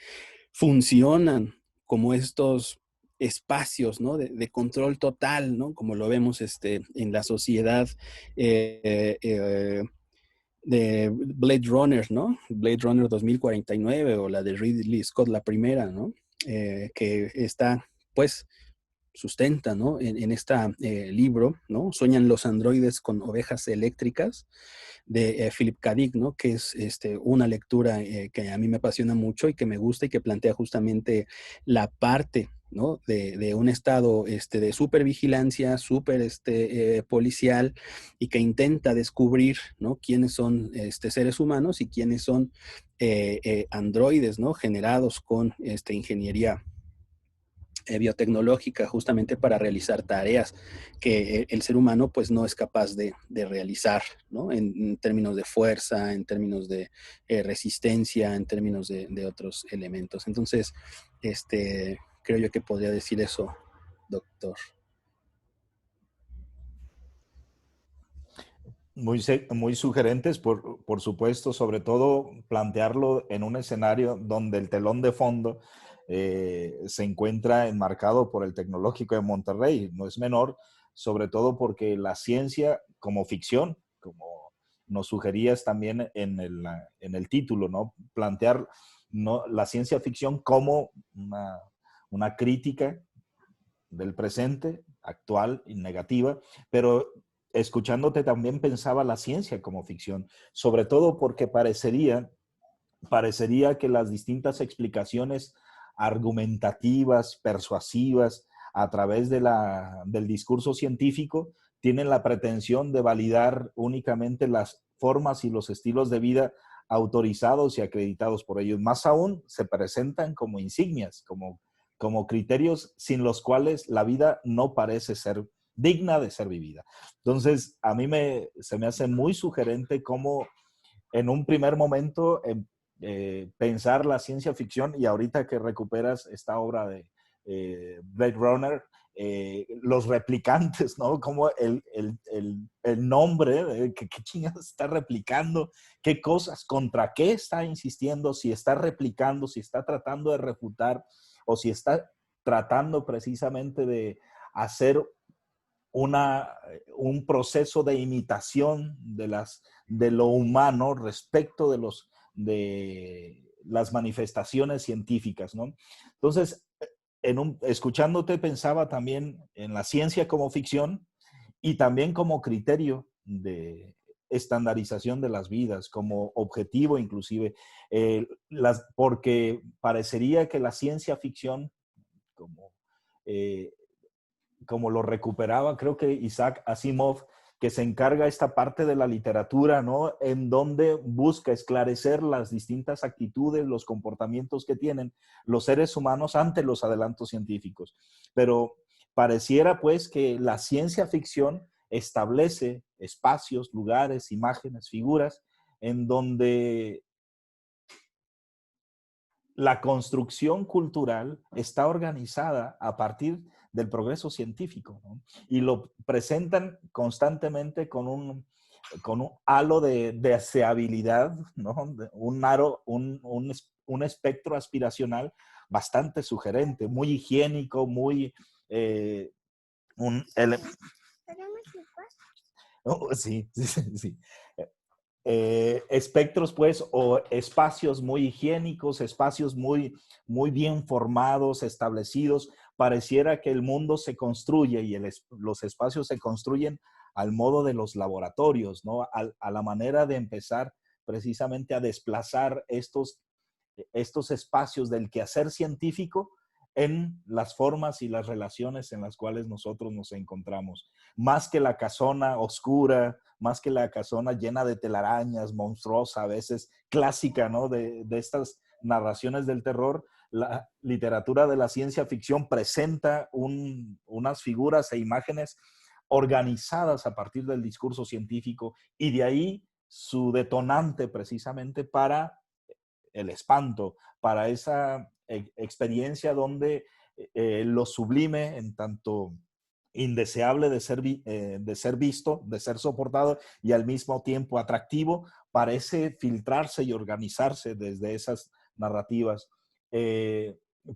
funcionan como estos espacios, ¿no? De control total, ¿no? Como lo vemos en la sociedad de Blade Runner, ¿no? Blade Runner 2049 o la de Ridley Scott, la primera, ¿no? Que está, pues, sustenta, ¿no? En este libro, ¿no? Sueñan los androides con ovejas eléctricas de Philip K. Dick, ¿no? Que es una lectura que a mí me apasiona mucho y que me gusta y que plantea justamente la parte, ¿no? De un estado de supervigilancia, super policial y que intenta descubrir, ¿no? Quiénes son seres humanos y quiénes son androides, ¿no? Generados con ingeniería biotecnológica justamente para realizar tareas que el ser humano pues no es capaz de realizar, ¿no? En términos de fuerza, en términos de resistencia, en términos de otros elementos. Entonces, creo yo que podría decir eso, doctor. Muy sugerentes, por supuesto, sobre todo plantearlo en un escenario donde el telón de fondo se encuentra enmarcado por el Tecnológico de Monterrey. No es menor, sobre todo porque la ciencia como ficción, como nos sugerías también en el título, ¿no? Plantear, ¿no?, la ciencia ficción como una crítica del presente, actual y negativa, pero escuchándote también pensaba la ciencia como ficción, sobre todo porque parecería que las distintas explicaciones argumentativas, persuasivas, a través del discurso científico, tienen la pretensión de validar únicamente las formas y los estilos de vida autorizados y acreditados por ellos. Más aún, se presentan como insignias, como criterios sin los cuales la vida no parece ser digna de ser vivida. Entonces, a mí se me hace muy sugerente cómo en un primer momento pensar la ciencia ficción, y ahorita que recuperas esta obra de Blade Runner, los replicantes, ¿no? Como el nombre, ¿qué chingados está replicando? ¿Qué cosas? ¿Contra qué está insistiendo? Si está replicando, si está tratando de refutar o si está tratando precisamente de hacer un proceso de imitación de lo humano respecto de las manifestaciones científicas, ¿no? Entonces, escuchándote pensaba también en la ciencia como ficción y también como criterio de estandarización de las vidas, como objetivo inclusive, porque parecería que la ciencia ficción, como eh, como lo recuperaba, creo que Isaac Asimov, que se encarga esta parte de la literatura, ¿no? En donde busca esclarecer las distintas actitudes, los comportamientos que tienen los seres humanos ante los adelantos científicos. Pero pareciera pues que la ciencia ficción establece espacios, lugares, imágenes, figuras, en donde la construcción cultural está organizada a partir del progreso científico, ¿no? Y lo presentan constantemente con un halo de deseabilidad, ¿no? Un espectro aspiracional bastante sugerente, muy higiénico, muy... un ele- oh, sí, sí, sí. Espectros, pues, o espacios muy higiénicos, espacios muy bien formados, establecidos. Pareciera que el mundo se construye y los espacios se construyen al modo de los laboratorios, ¿no? A la manera de empezar precisamente a desplazar estos espacios del quehacer científico en las formas y las relaciones en las cuales nosotros nos encontramos. Más que la casona oscura, más que la casona llena de telarañas, monstruosa, a veces clásica, ¿no? De estas narraciones del terror, la literatura de la ciencia ficción presenta unas figuras e imágenes organizadas a partir del discurso científico y de ahí su detonante precisamente para el espanto, para esa experiencia donde lo sublime en tanto indeseable de ser visto, de ser soportado y al mismo tiempo atractivo, parece filtrarse y organizarse desde esas narrativas.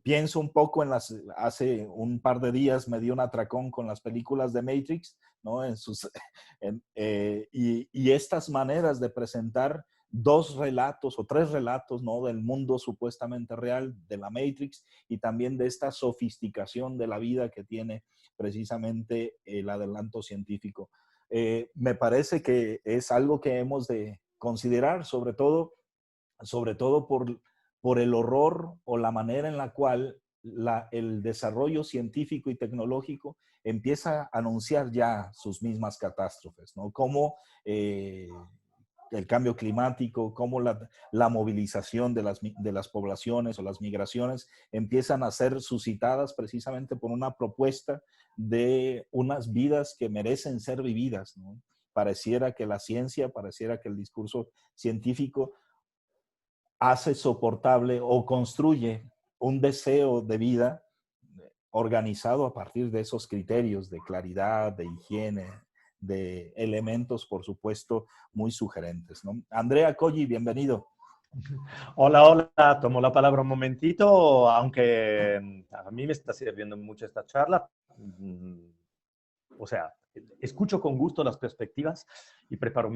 pienso un poco en hace un par de días me di un atracón con las películas de Matrix, ¿no? Y estas maneras de presentar dos relatos o tres relatos, ¿no? Del mundo supuestamente real de la Matrix y también de esta sofisticación de la vida que tiene precisamente el adelanto científico. Me parece que es algo que hemos de considerar, sobre todo por el horror o la manera en la cual el desarrollo científico y tecnológico empieza a anunciar ya sus mismas catástrofes, ¿no? Como el cambio climático, cómo la movilización de las poblaciones o las migraciones empiezan a ser suscitadas precisamente por una propuesta de unas vidas que merecen ser vividas, ¿no? Pareciera que la ciencia, pareciera que el discurso científico hace soportable o construye un deseo de vida organizado a partir de esos criterios de claridad, de higiene, de elementos, por supuesto, muy sugerentes, ¿no? Andrea Colli, bienvenido. Hola, hola, tomo la palabra un momentito, aunque a mí me está sirviendo mucho esta charla. O sea, escucho con gusto las perspectivas y preparo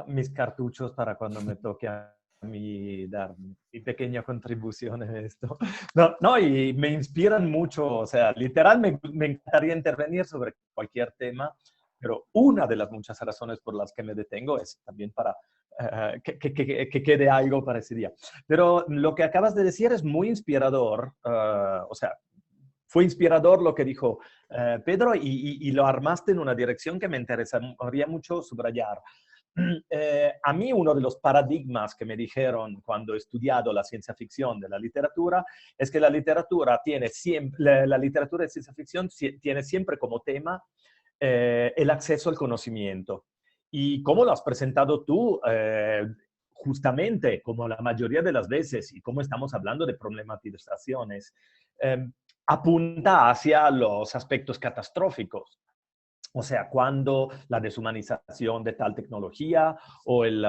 mis cartuchos para cuando me toque a mí dar mi pequeña contribución en esto. No, y me inspiran mucho, o sea, literal me encantaría intervenir sobre cualquier tema, pero una de las muchas razones por las que me detengo es también para que quede algo para ese día. Pero lo que acabas de decir es muy inspirador, o sea, fue inspirador lo que dijo Pedro y lo armaste en una dirección que me interesaría mucho subrayar. A mí uno de los paradigmas que me dijeron cuando he estudiado la ciencia ficción de la literatura es que la literatura tiene siempre, la literatura de ciencia ficción tiene siempre como tema el acceso al conocimiento. Y como lo has presentado tú, justamente como la mayoría de las veces, y como estamos hablando de problematizaciones, apunta hacia los aspectos catastróficos. O sea, cuando la deshumanización de tal tecnología o el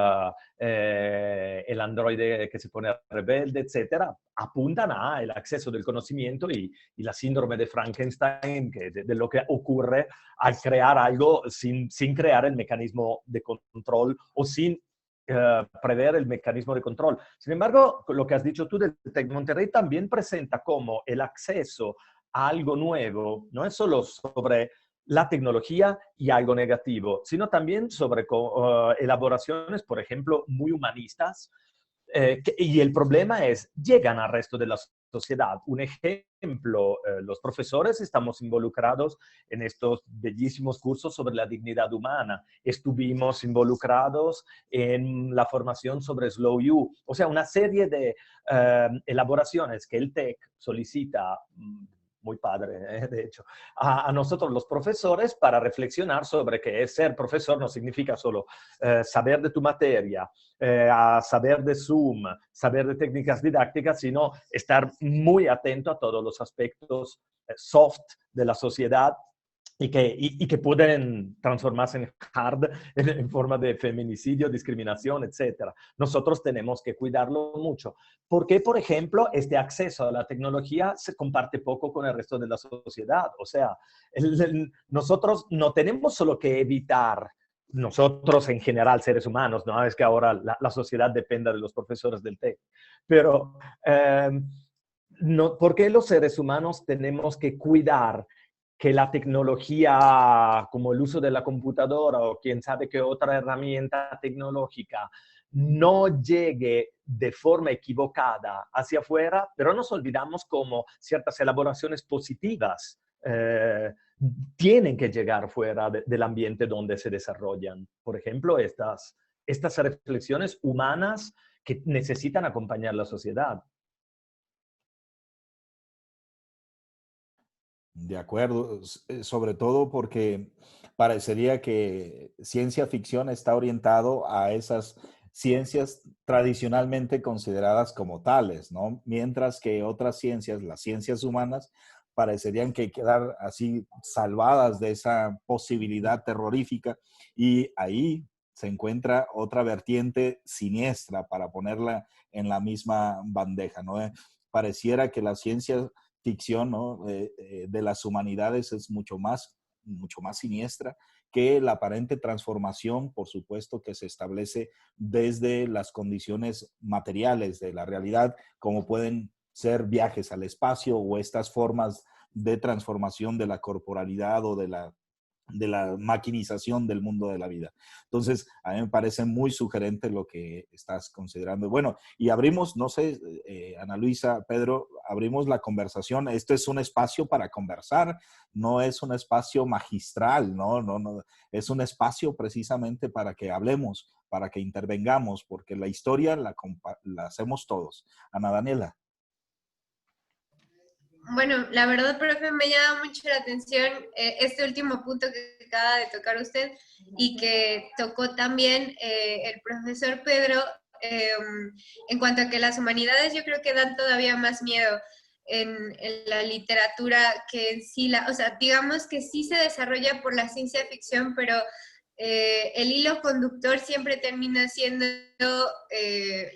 androide que se pone rebelde, etcétera, apuntan a el acceso del conocimiento y la síndrome de Frankenstein, de lo que ocurre al crear algo sin crear el mecanismo de control o sin prever el mecanismo de control. Sin embargo, lo que has dicho tú del TEC de Monterrey también presenta como el acceso a algo nuevo no es solo sobre la tecnología y algo negativo, sino también sobre elaboraciones, por ejemplo, muy humanistas. Y el problema es, llegan al resto de la sociedad. Un ejemplo, los profesores estamos involucrados en estos bellísimos cursos sobre la dignidad humana. Estuvimos involucrados en la formación sobre Slow You. O sea, una serie de elaboraciones que el TEC solicita muy padre, de hecho, a nosotros los profesores para reflexionar sobre que ser profesor no significa solo saber de tu materia, saber de Zoom, saber de técnicas didácticas, sino estar muy atento a todos los aspectos soft de la sociedad y que pueden transformarse en hard en forma de feminicidio, discriminación, etc. Nosotros tenemos que cuidarlo mucho. Porque, por ejemplo, este acceso a la tecnología se comparte poco con el resto de la sociedad. O sea, nosotros no tenemos solo que evitar, nosotros en general, seres humanos, no es que ahora la sociedad dependa de los profesores del TEC, pero no, ¿por qué los seres humanos tenemos que cuidar que la tecnología, como el uso de la computadora o quién sabe qué otra herramienta tecnológica, no llegue de forma equivocada hacia afuera, pero nos olvidamos como ciertas elaboraciones positivas tienen que llegar fuera del ambiente donde se desarrollan? Por ejemplo, estas reflexiones humanas que necesitan acompañar la sociedad. De acuerdo, sobre todo porque parecería que ciencia ficción está orientado a esas ciencias tradicionalmente consideradas como tales, ¿no? Mientras que otras ciencias, las ciencias humanas, parecerían que quedar así salvadas de esa posibilidad terrorífica y ahí se encuentra otra vertiente siniestra para ponerla en la misma bandeja, ¿no? pareciera que la ciencia ficción, ¿no? De las humanidades es mucho más siniestra que la aparente transformación, por supuesto, que se establece desde las condiciones materiales de la realidad, como pueden ser viajes al espacio o estas formas de transformación de la corporalidad o de la maquinización del mundo de la vida. Entonces, a mí me parece muy sugerente lo que estás considerando. Bueno, y abrimos, no sé, Ana Luisa, Pedro, abrimos la conversación. Esto es un espacio para conversar, no es un espacio magistral, no, es un espacio precisamente para que hablemos, para que intervengamos, porque la historia la hacemos todos. Ana Daniela. Bueno, la verdad, profe, me llama mucho la atención este último punto que acaba de tocar usted y que tocó también el profesor Pedro en cuanto a que las humanidades yo creo que dan todavía más miedo en la literatura que en sí, o sea, digamos que sí se desarrolla por la ciencia ficción, pero el hilo conductor siempre termina siendo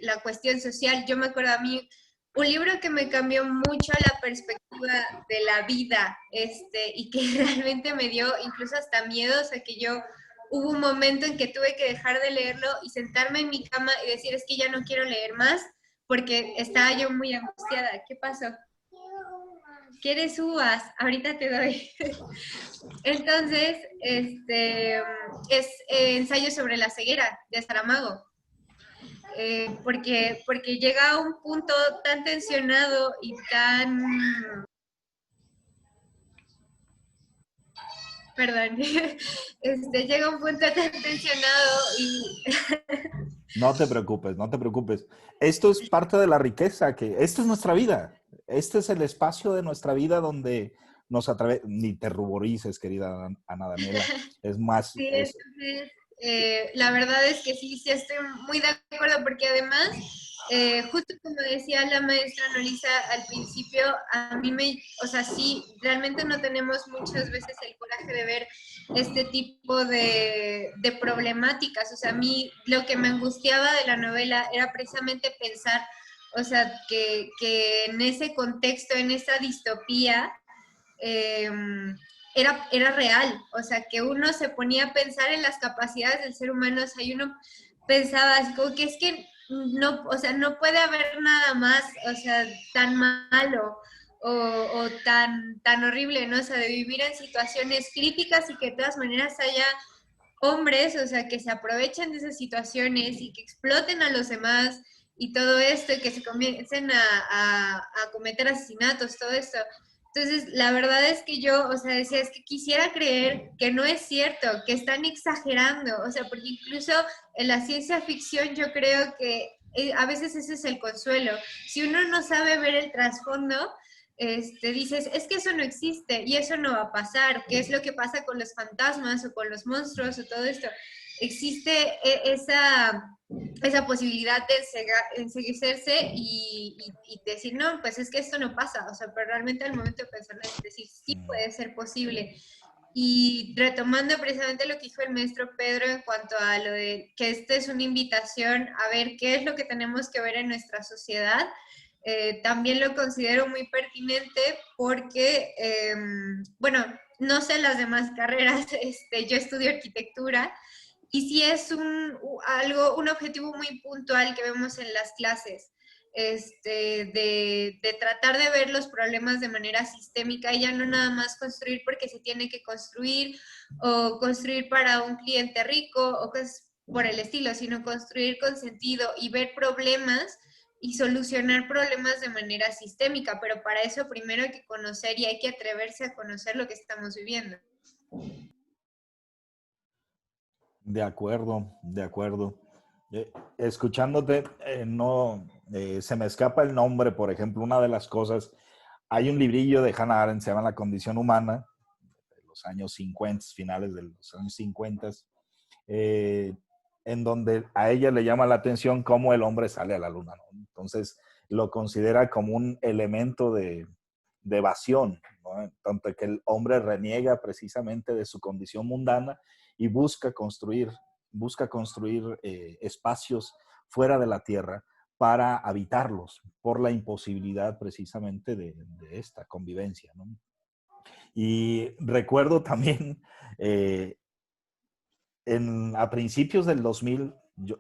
la cuestión social. Yo me acuerdo a mí un libro que me cambió mucho la perspectiva de la vida, y que realmente me dio incluso hasta miedo, o sea, que yo hubo un momento en que tuve que dejar de leerlo y sentarme en mi cama y decir, es que ya no quiero leer más, porque estaba yo muy angustiada. ¿Qué pasó? ¿Quieres uvas? Ahorita te doy. Entonces, es ensayo sobre la ceguera de Saramago. Porque llega a un punto tan tensionado y tan... Perdón. Llega a un punto tan tensionado y... No te preocupes, no te preocupes. Esto es parte de la riqueza, que esta es nuestra vida. Este es el espacio de nuestra vida donde nos atrae. Ni te ruborices, querida Ana Daniela. Es más... Sí, entonces, la verdad es que sí, sí estoy muy de acuerdo, porque además, justo como decía la maestra Norisa al principio, a mí o sea, sí, realmente no tenemos muchas veces el coraje de ver este tipo de problemáticas. O sea, a mí lo que me angustiaba de la novela era precisamente pensar, o sea, que en ese contexto, en esa distopía, era real, o sea, que uno se ponía a pensar en las capacidades del ser humano, o sea, y uno pensaba así como que es que no, o sea, no puede haber nada más, o sea, tan malo o tan horrible, ¿no? O sea, de vivir en situaciones críticas y que de todas maneras haya hombres, o sea, que se aprovechen de esas situaciones y que exploten a los demás y todo esto, y que se comiencen a cometer asesinatos, todo esto. Entonces, la verdad es que yo, o sea, decía, es que quisiera creer que no es cierto, que están exagerando, o sea, porque incluso en la ciencia ficción yo creo que a veces ese es el consuelo. Si uno no sabe ver el trasfondo, dices, es que eso no existe y eso no va a pasar. ¿Qué es lo que pasa con los fantasmas o con los monstruos o todo esto? Existe esa posibilidad de enseguecerse y decir, no, pues es que esto no pasa. O sea, pero realmente al momento de pensar, es decir, sí puede ser posible. Y retomando precisamente lo que dijo el maestro Pedro en cuanto a lo de que esta es una invitación a ver qué es lo que tenemos que ver en nuestra sociedad, también lo considero muy pertinente porque, bueno, no sé las demás carreras, yo estudio arquitectura y sí es un objetivo muy puntual que vemos en las clases, de tratar de ver los problemas de manera sistémica y ya no nada más construir porque se tiene que construir o construir para un cliente rico o cosas por el estilo, sino construir con sentido y ver problemas y solucionar problemas de manera sistémica, pero para eso primero hay que conocer y hay que atreverse a conocer lo que estamos viviendo. De acuerdo, de acuerdo. Escuchándote, no, se me escapa el nombre, por ejemplo, una de las cosas, hay un librillo de Hannah Arendt, se llama La condición humana, de los años 50, finales de los años 50, en donde a ella le llama la atención cómo el hombre sale a la luna, ¿no? Entonces, lo considera como un elemento de evasión, ¿no? Tanto que el hombre reniega precisamente de su condición mundana y busca construir espacios fuera de la Tierra para habitarlos, por la imposibilidad precisamente de esta convivencia, ¿no? Y recuerdo también, a principios del 2000,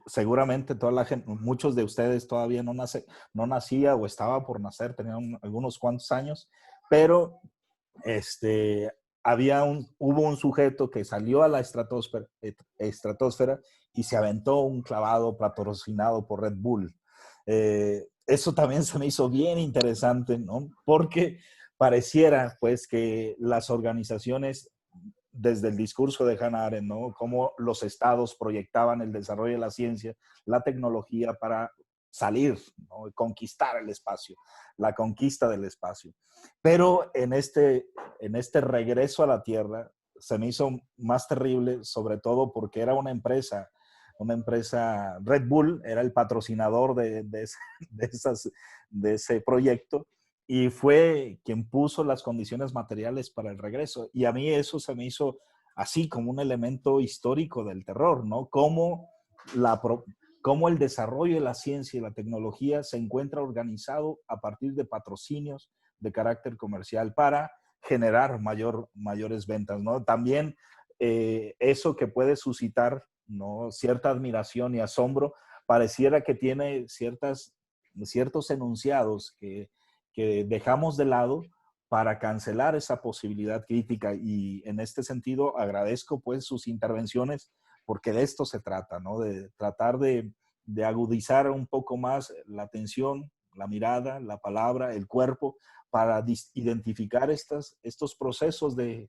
seguramente toda la gente, muchos de ustedes todavía no nacía o estaba por nacer, tenían algunos cuantos años, pero este, hubo un sujeto que salió a la estratosfera y se aventó un clavado patrocinado por Red Bull. Eso también se me hizo bien interesante, ¿no? Porque pareciera, pues, que las organizaciones, desde el discurso de Hannah Arendt, ¿no? Cómo los estados proyectaban el desarrollo de la ciencia, la tecnología para salir, ¿no? Conquistar el espacio, la conquista del espacio. Pero en este regreso a la Tierra se me hizo más terrible, sobre todo porque era una empresa, Red Bull era el patrocinador de ese proyecto, y fue quien puso las condiciones materiales para el regreso. Y a mí eso se me hizo así como un elemento histórico del terror, ¿no? Cómo el desarrollo de la ciencia y la tecnología se encuentra organizado a partir de patrocinios de carácter comercial para generar mayores ventas, ¿no? También eso que puede suscitar, ¿no?, cierta admiración y asombro, pareciera que tiene ciertos enunciados que dejamos de lado para cancelar esa posibilidad crítica, y en este sentido agradezco pues sus intervenciones, porque de esto se trata, ¿no? De tratar de agudizar un poco más la atención, la mirada, la palabra, el cuerpo, para identificar estos procesos de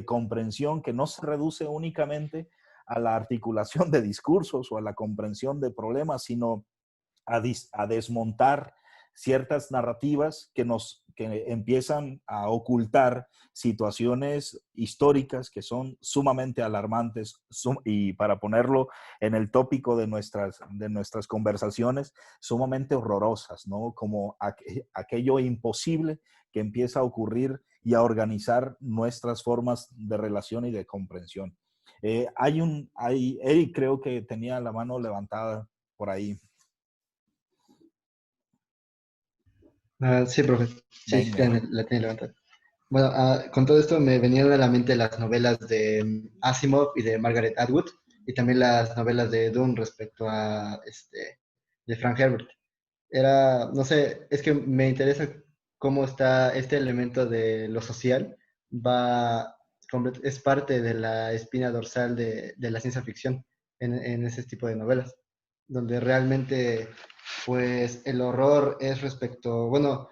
comprensión que no se reduce únicamente a la articulación de discursos o a la comprensión de problemas, sino a desmontar ciertas narrativas que empiezan a ocultar situaciones históricas que son sumamente alarmantes, y para ponerlo en el tópico de nuestras conversaciones, sumamente horrorosas, ¿no? Como aquello imposible que empieza a ocurrir y a organizar nuestras formas de relación y de comprensión. Eric creo que tenía la mano levantada por ahí. Sí, profe. Sí, Venga. la tiene levantada. Bueno, con todo esto me venían a la mente las novelas de Asimov y de Margaret Atwood, y también las novelas de Dune respecto a de Frank Herbert. No sé, es que me interesa cómo está este elemento de lo social, es parte de la espina dorsal de la ciencia ficción en ese tipo de novelas, donde realmente, pues, el horror es bueno,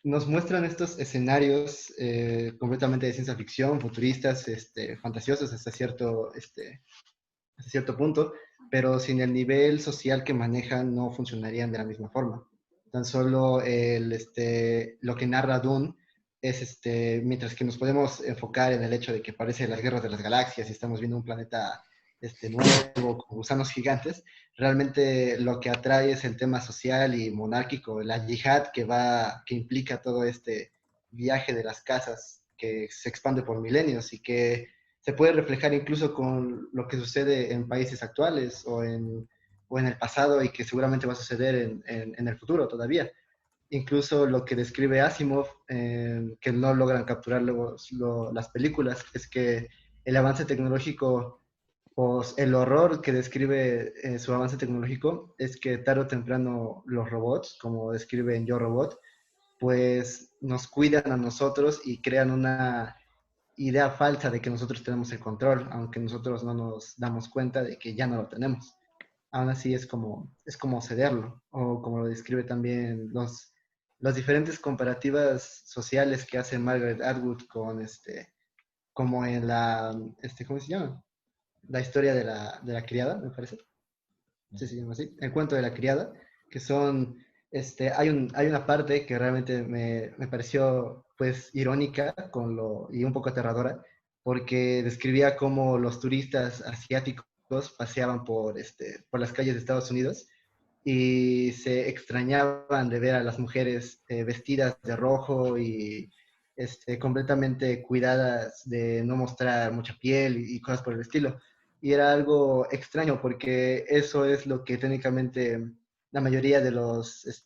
nos muestran estos escenarios completamente de ciencia ficción, futuristas, fantasiosos hasta cierto punto, pero sin el nivel social que manejan no funcionarían de la misma forma. Tan solo lo que narra Dune es, mientras que nos podemos enfocar en el hecho de que parece las guerras de las galaxias y estamos viendo un planeta nuevo con gusanos gigantes, realmente lo que atrae es el tema social y monárquico, la yihad que implica todo este viaje de las casas que se expande por milenios y que se puede reflejar incluso con lo que sucede en países actuales o en el pasado, y que seguramente va a suceder en el futuro todavía. Incluso lo que describe Asimov, que no logran capturar luego las películas, es que el avance tecnológico, pues el horror que describe su avance tecnológico, es que tarde o temprano los robots, como describe en Yo Robot, pues nos cuidan a nosotros y crean una idea falsa de que nosotros tenemos el control, aunque nosotros no nos damos cuenta de que ya no lo tenemos. Aún así es como cederlo, o como lo describe también las diferentes comparativas sociales que hace Margaret Atwood con como en ¿cómo se llama? La historia de la criada, me parece. Sí, se llama así. El cuento de la criada, que son, hay una parte que realmente me pareció, pues, irónica y un poco aterradora, porque describía cómo los turistas asiáticos paseaban por las calles de Estados Unidos y se extrañaban de ver a las mujeres vestidas de rojo y completamente cuidadas de no mostrar mucha piel y cosas por el estilo. Y era algo extraño porque eso es lo que técnicamente la mayoría de los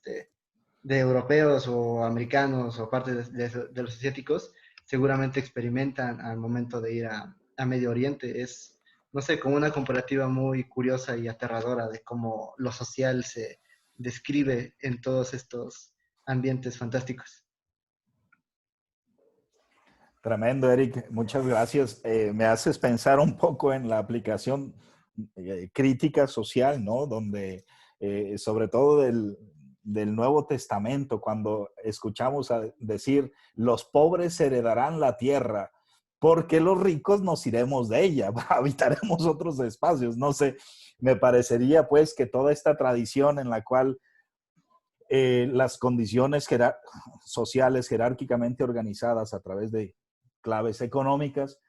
de europeos o americanos o parte de los asiáticos seguramente experimentan al momento de ir a Medio Oriente. Es, no sé, como una comparativa muy curiosa y aterradora de cómo lo social se describe en todos estos ambientes fantásticos. Tremendo, Eric. Muchas gracias. Me haces pensar un poco en la aplicación crítica social, ¿no? Donde, sobre todo del Nuevo Testamento, cuando escuchamos decir, los pobres heredarán la tierra, porque los ricos nos iremos de ella, habitaremos otros espacios. No sé, me parecería pues que toda esta tradición en la cual las condiciones sociales jerárquicamente organizadas a través de claves económicas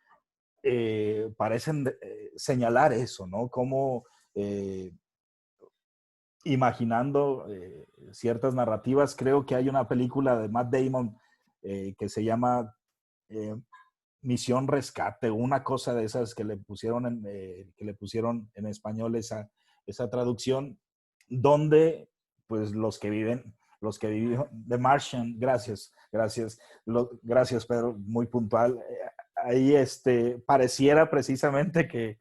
parecen señalar eso, ¿no? Como imaginando ciertas narrativas, creo que hay una película de Matt Damon que se llama Misión Rescate, una cosa de esas que le pusieron en español esa traducción, donde pues los que viven The Martian, gracias Pedro, muy puntual. Ahí pareciera precisamente que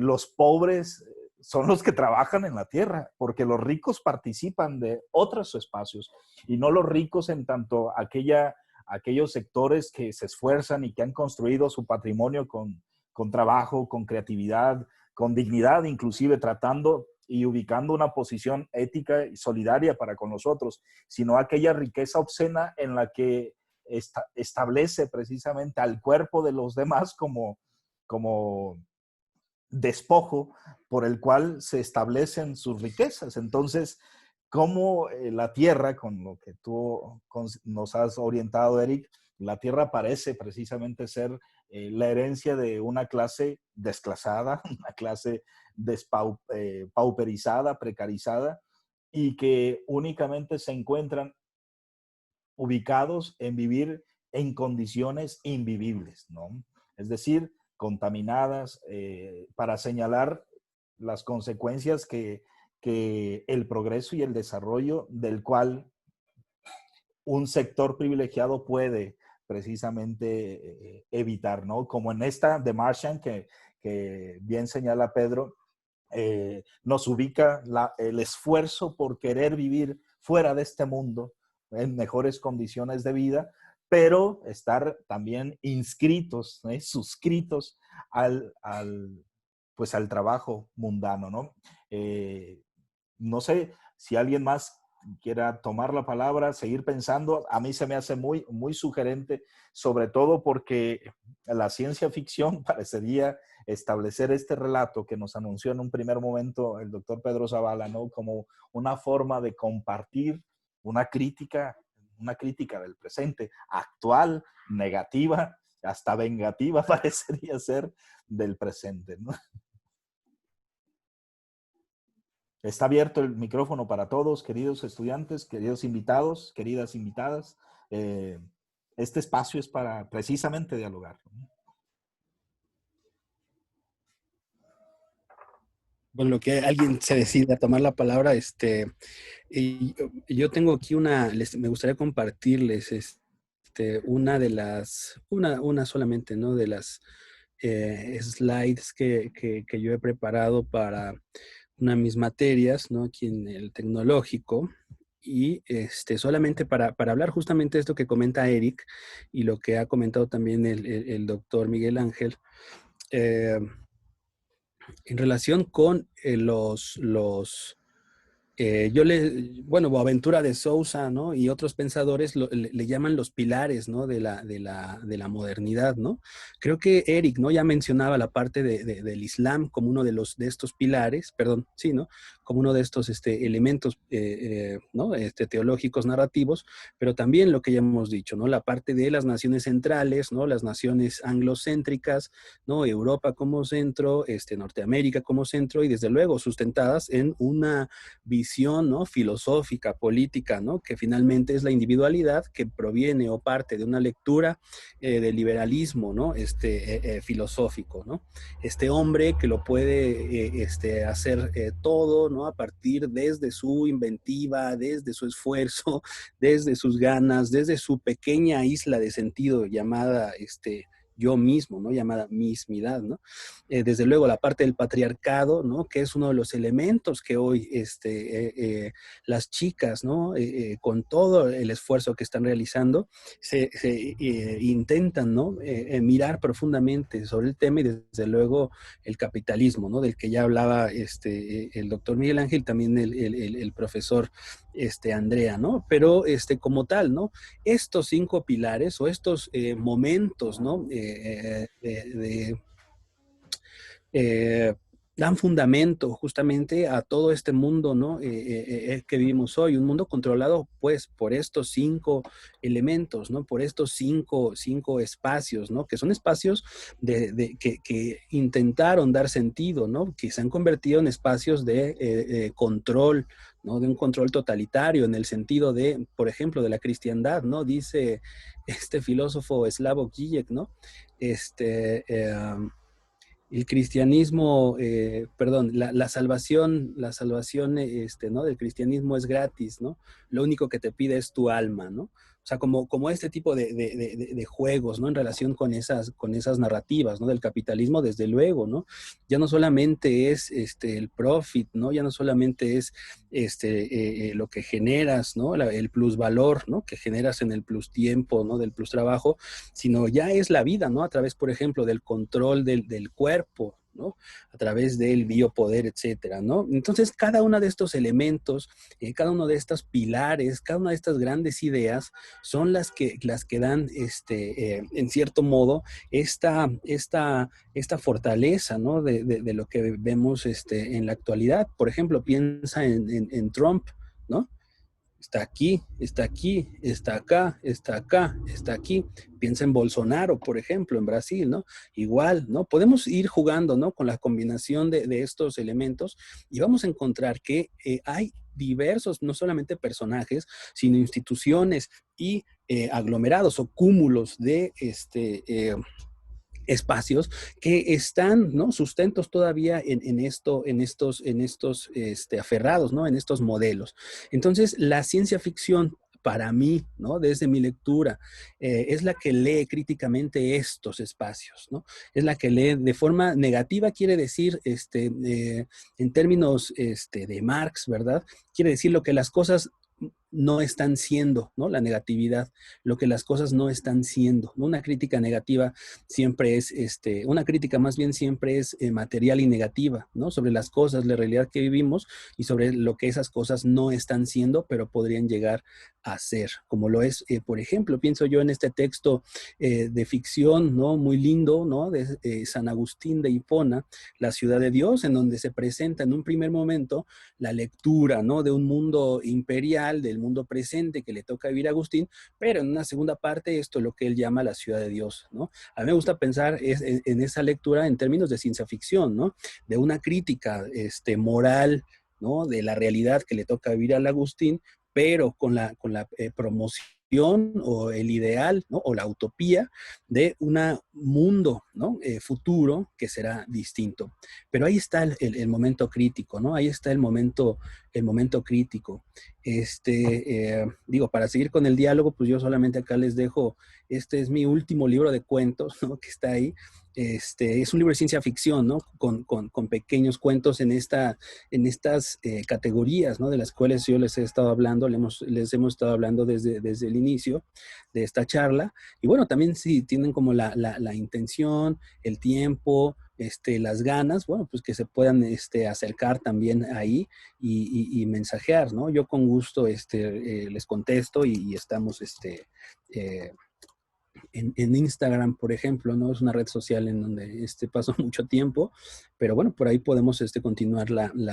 los pobres son los que trabajan en la tierra, porque los ricos participan de otros espacios y no los ricos en tanto aquellos sectores que se esfuerzan y que han construido su patrimonio con trabajo, con creatividad, con dignidad, inclusive tratando y ubicando una posición ética y solidaria para con los otros, sino aquella riqueza obscena en la que establece precisamente al cuerpo de los demás como despojo por el cual se establecen sus riquezas. Entonces, como la tierra, con lo que tú nos has orientado, Eric, la tierra parece precisamente ser la herencia de una clase desclasada, una clase pauperizada, precarizada, y que únicamente se encuentran ubicados en vivir en condiciones invivibles, ¿no? Es decir, contaminadas, para señalar las consecuencias que el progreso y el desarrollo del cual un sector privilegiado puede precisamente evitar, ¿no? Como en esta The Martian que bien señala Pedro, nos ubica el esfuerzo por querer vivir fuera de este mundo en mejores condiciones de vida, pero estar también inscritos, suscritos pues al trabajo mundano, ¿no? No sé si alguien más quiera tomar la palabra, seguir pensando. A mí se me hace muy, muy sugerente, sobre todo porque la ciencia ficción parecería establecer este relato que nos anunció en un primer momento el doctor Pedro Zavala, ¿no? Como una forma de compartir una crítica del presente, actual, negativa, hasta vengativa parecería ser del presente, ¿no? Está abierto el micrófono para todos, queridos estudiantes, queridos invitados, queridas invitadas. Este espacio es para precisamente dialogar. Bueno, lo que alguien se decide a tomar la palabra, y yo tengo aquí me gustaría compartirles una de las, una solamente, ¿no? De las slides que yo he preparado para una de mis materias, ¿no? Aquí en el tecnológico. Y solamente para hablar justamente de esto que comenta Eric y lo que ha comentado también el doctor Miguel Ángel, en relación con Boaventura de Sousa, ¿no? Y otros pensadores le llaman los pilares, ¿no? De la modernidad, ¿no? Creo que Eric, ¿no? Ya mencionaba la parte del Islam como uno de estos pilares, perdón, sí, ¿no? Como uno de estos elementos, ¿no? Teológicos narrativos, pero también lo que ya hemos dicho, ¿no? La parte de las naciones centrales, ¿no? Las naciones anglocéntricas, ¿no? Europa como centro, Norteamérica como centro y desde luego sustentadas en una visión visión, ¿no?, filosófica, política, ¿no?, que finalmente es la individualidad que proviene o parte de una lectura del liberalismo, ¿no?, filosófico, ¿no? Este hombre que lo puede hacer todo, ¿no?, a partir desde su inventiva, desde su esfuerzo, desde sus ganas, desde su pequeña isla de sentido llamada yo mismo, ¿no?, llamada mismidad, ¿no? Desde luego la parte del patriarcado, ¿no?, que es uno de los elementos que hoy las chicas, ¿no?, con todo el esfuerzo que están realizando, se intentan, ¿no?, mirar profundamente sobre el tema, y desde luego el capitalismo, ¿no?, del que ya hablaba el doctor Miguel Ángel, también el profesor Andrea, ¿no? Pero como tal, ¿no?, estos 5 pilares o estos momentos, ¿no?, dan fundamento justamente a todo este mundo, ¿no?, que vivimos hoy, un mundo controlado pues por estos 5 elementos, ¿no?, por estos cinco espacios, ¿no?, que son espacios que intentaron dar sentido, ¿no?, que se han convertido en espacios de control, ¿no?, de un control totalitario en el sentido de, por ejemplo, de la cristiandad, ¿no? Dice este filósofo Slavoj Žižek, ¿no? El cristianismo, la salvación, ¿no?, del cristianismo es gratis, ¿no? Lo único que te pide es tu alma, ¿no? O sea, como este tipo de juegos, ¿no?, en relación con esas narrativas, ¿no?, del capitalismo, desde luego, ¿no? Ya no solamente es el profit, ¿no? Ya no solamente es lo que generas, ¿no?, el plusvalor, ¿no?, que generas en el plus tiempo, ¿no?, del plus trabajo, sino ya es la vida, ¿no?, a través, por ejemplo, del control del cuerpo, ¿no?, a través del biopoder, etcétera, ¿no? Entonces, cada uno de estos elementos, cada uno de estos pilares, cada una de estas grandes ideas son las que dan, en cierto modo, esta fortaleza, ¿no?, de lo que vemos en la actualidad. Por ejemplo, piensa en Trump, ¿no? Está aquí, está aquí, está acá, está acá, está aquí. Piensa en Bolsonaro, por ejemplo, en Brasil, ¿no? Igual, ¿no? Podemos ir jugando, ¿no?, con la combinación de estos elementos, y vamos a encontrar que hay diversos, no solamente personajes, sino instituciones y aglomerados o cúmulos de espacios que están, ¿no?, sustentos todavía en estos aferrados, ¿no?, en estos modelos. Entonces, la ciencia ficción, para mí, ¿no?, desde mi lectura, es la que lee críticamente estos espacios, ¿no? Es la que lee de forma negativa, quiere decir, en términos de Marx, ¿verdad? Quiere decir lo que las cosas no están siendo, ¿no? La negatividad, lo que las cosas no están siendo, ¿no? Una crítica negativa siempre es, una crítica más bien siempre es material y negativa, ¿no? Sobre las cosas, la realidad que vivimos y sobre lo que esas cosas no están siendo, pero podrían llegar a ser, como lo es, por ejemplo, pienso yo en este texto de ficción, ¿no?, muy lindo, ¿no?, de San Agustín de Hipona, La ciudad de Dios, en donde se presenta en un primer momento la lectura, ¿no?, de un mundo imperial, del mundo presente que le toca vivir a Agustín, pero en una segunda parte esto es lo que él llama la ciudad de Dios, ¿no? A mí me gusta pensar en esa lectura en términos de ciencia ficción, ¿no?, de una crítica moral, ¿no?, de la realidad que le toca vivir al Agustín, pero con la promoción o el ideal, ¿no?, o la utopía de un mundo, ¿no?, futuro que será distinto. Pero ahí está el momento crítico, ¿no? Ahí está el momento crítico. Digo, para seguir con el diálogo, pues yo solamente acá les dejo, este es mi último libro de cuentos, ¿no?, que está ahí. Es un libro de ciencia ficción, ¿no?, con pequeños cuentos en estas categorías, ¿no?, de las cuales yo les he estado hablando, les hemos estado hablando desde el inicio de esta charla. Y bueno, también si tienen como la intención, el tiempo, las ganas, bueno, pues que se puedan acercar también ahí y mensajear, ¿no? Yo con gusto les contesto y estamos en Instagram, por ejemplo, ¿no? Es una red social en donde paso mucho tiempo, pero bueno, por ahí podemos continuar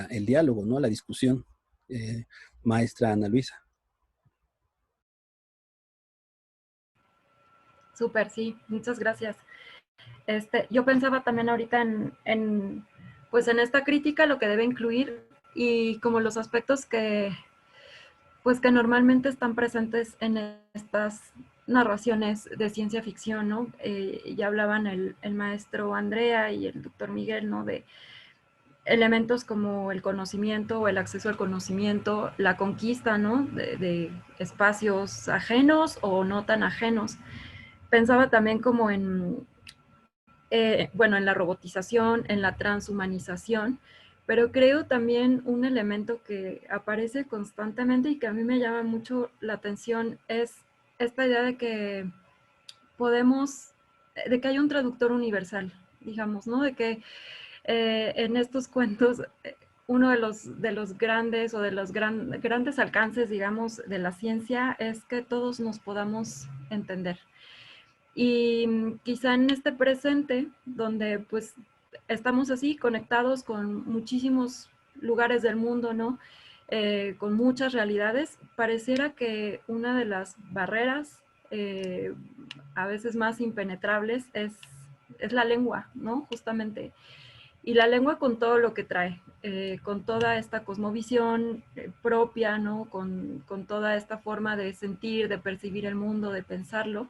el diálogo, ¿no? La discusión, maestra Ana Luisa. Súper, sí, muchas gracias. Yo pensaba también ahorita pues en esta crítica lo que debe incluir y como los aspectos que, pues, que normalmente están presentes en estas narraciones de ciencia ficción, ¿no? Ya hablaban el maestro Andrea y el doctor Miguel, ¿no? De elementos como el conocimiento o el acceso al conocimiento, la conquista, ¿no? De espacios ajenos o no tan ajenos. Pensaba también como en, bueno, en la robotización, en la transhumanización, pero creo también un elemento que aparece constantemente y que a mí me llama mucho la atención es esta idea de que podemos, de que hay un traductor universal, digamos, ¿no? De que en estos cuentos uno de los grandes o de los grandes alcances, digamos, de la ciencia es que todos nos podamos entender. Y quizá en este presente, donde pues estamos así conectados con muchísimos lugares del mundo, ¿no? Con muchas realidades, pareciera que una de las barreras a veces más impenetrables es la lengua, ¿no? Justamente. Y la lengua con todo lo que trae, con toda esta cosmovisión propia, ¿no? Con toda esta forma de sentir, de percibir el mundo, de pensarlo.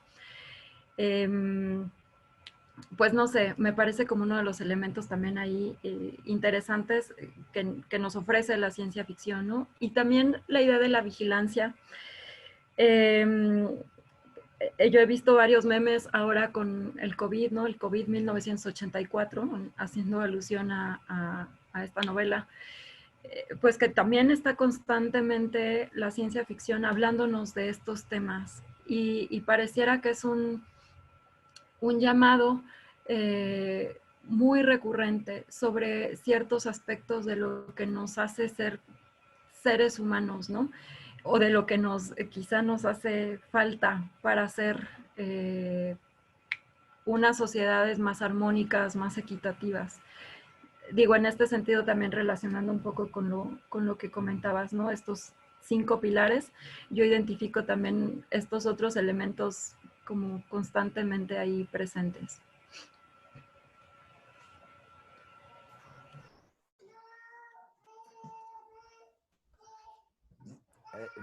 Pues no sé, me parece como uno de los elementos también ahí interesantes que nos ofrece la ciencia ficción, ¿no? Y también la idea de la vigilancia. Yo he visto varios memes ahora con el COVID, ¿no? El COVID 1984, haciendo alusión a esta novela, pues que también está constantemente la ciencia ficción hablándonos de estos temas y pareciera que es un llamado muy recurrente sobre ciertos aspectos de lo que nos hace ser seres humanos, ¿no? O de lo que quizá nos hace falta para ser unas sociedades más armónicas, más equitativas. Digo, en este sentido también relacionando un poco con lo que comentabas, ¿no? Estos 5 pilares, yo identifico también estos otros elementos como constantemente ahí presentes.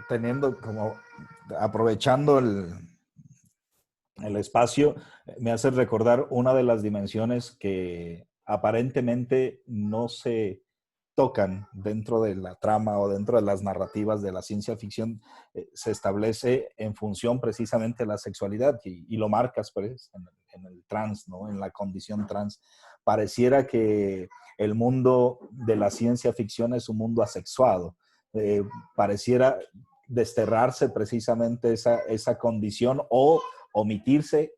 Teniendo como, aprovechando el espacio, me hace recordar una de las dimensiones que aparentemente no se tocan dentro de la trama o dentro de las narrativas de la ciencia ficción, se establece en función precisamente de la sexualidad y lo marcas pues, en el trans, ¿no? En la condición trans. Pareciera que el mundo de la ciencia ficción es un mundo asexuado. Pareciera desterrarse precisamente esa condición o omitirse,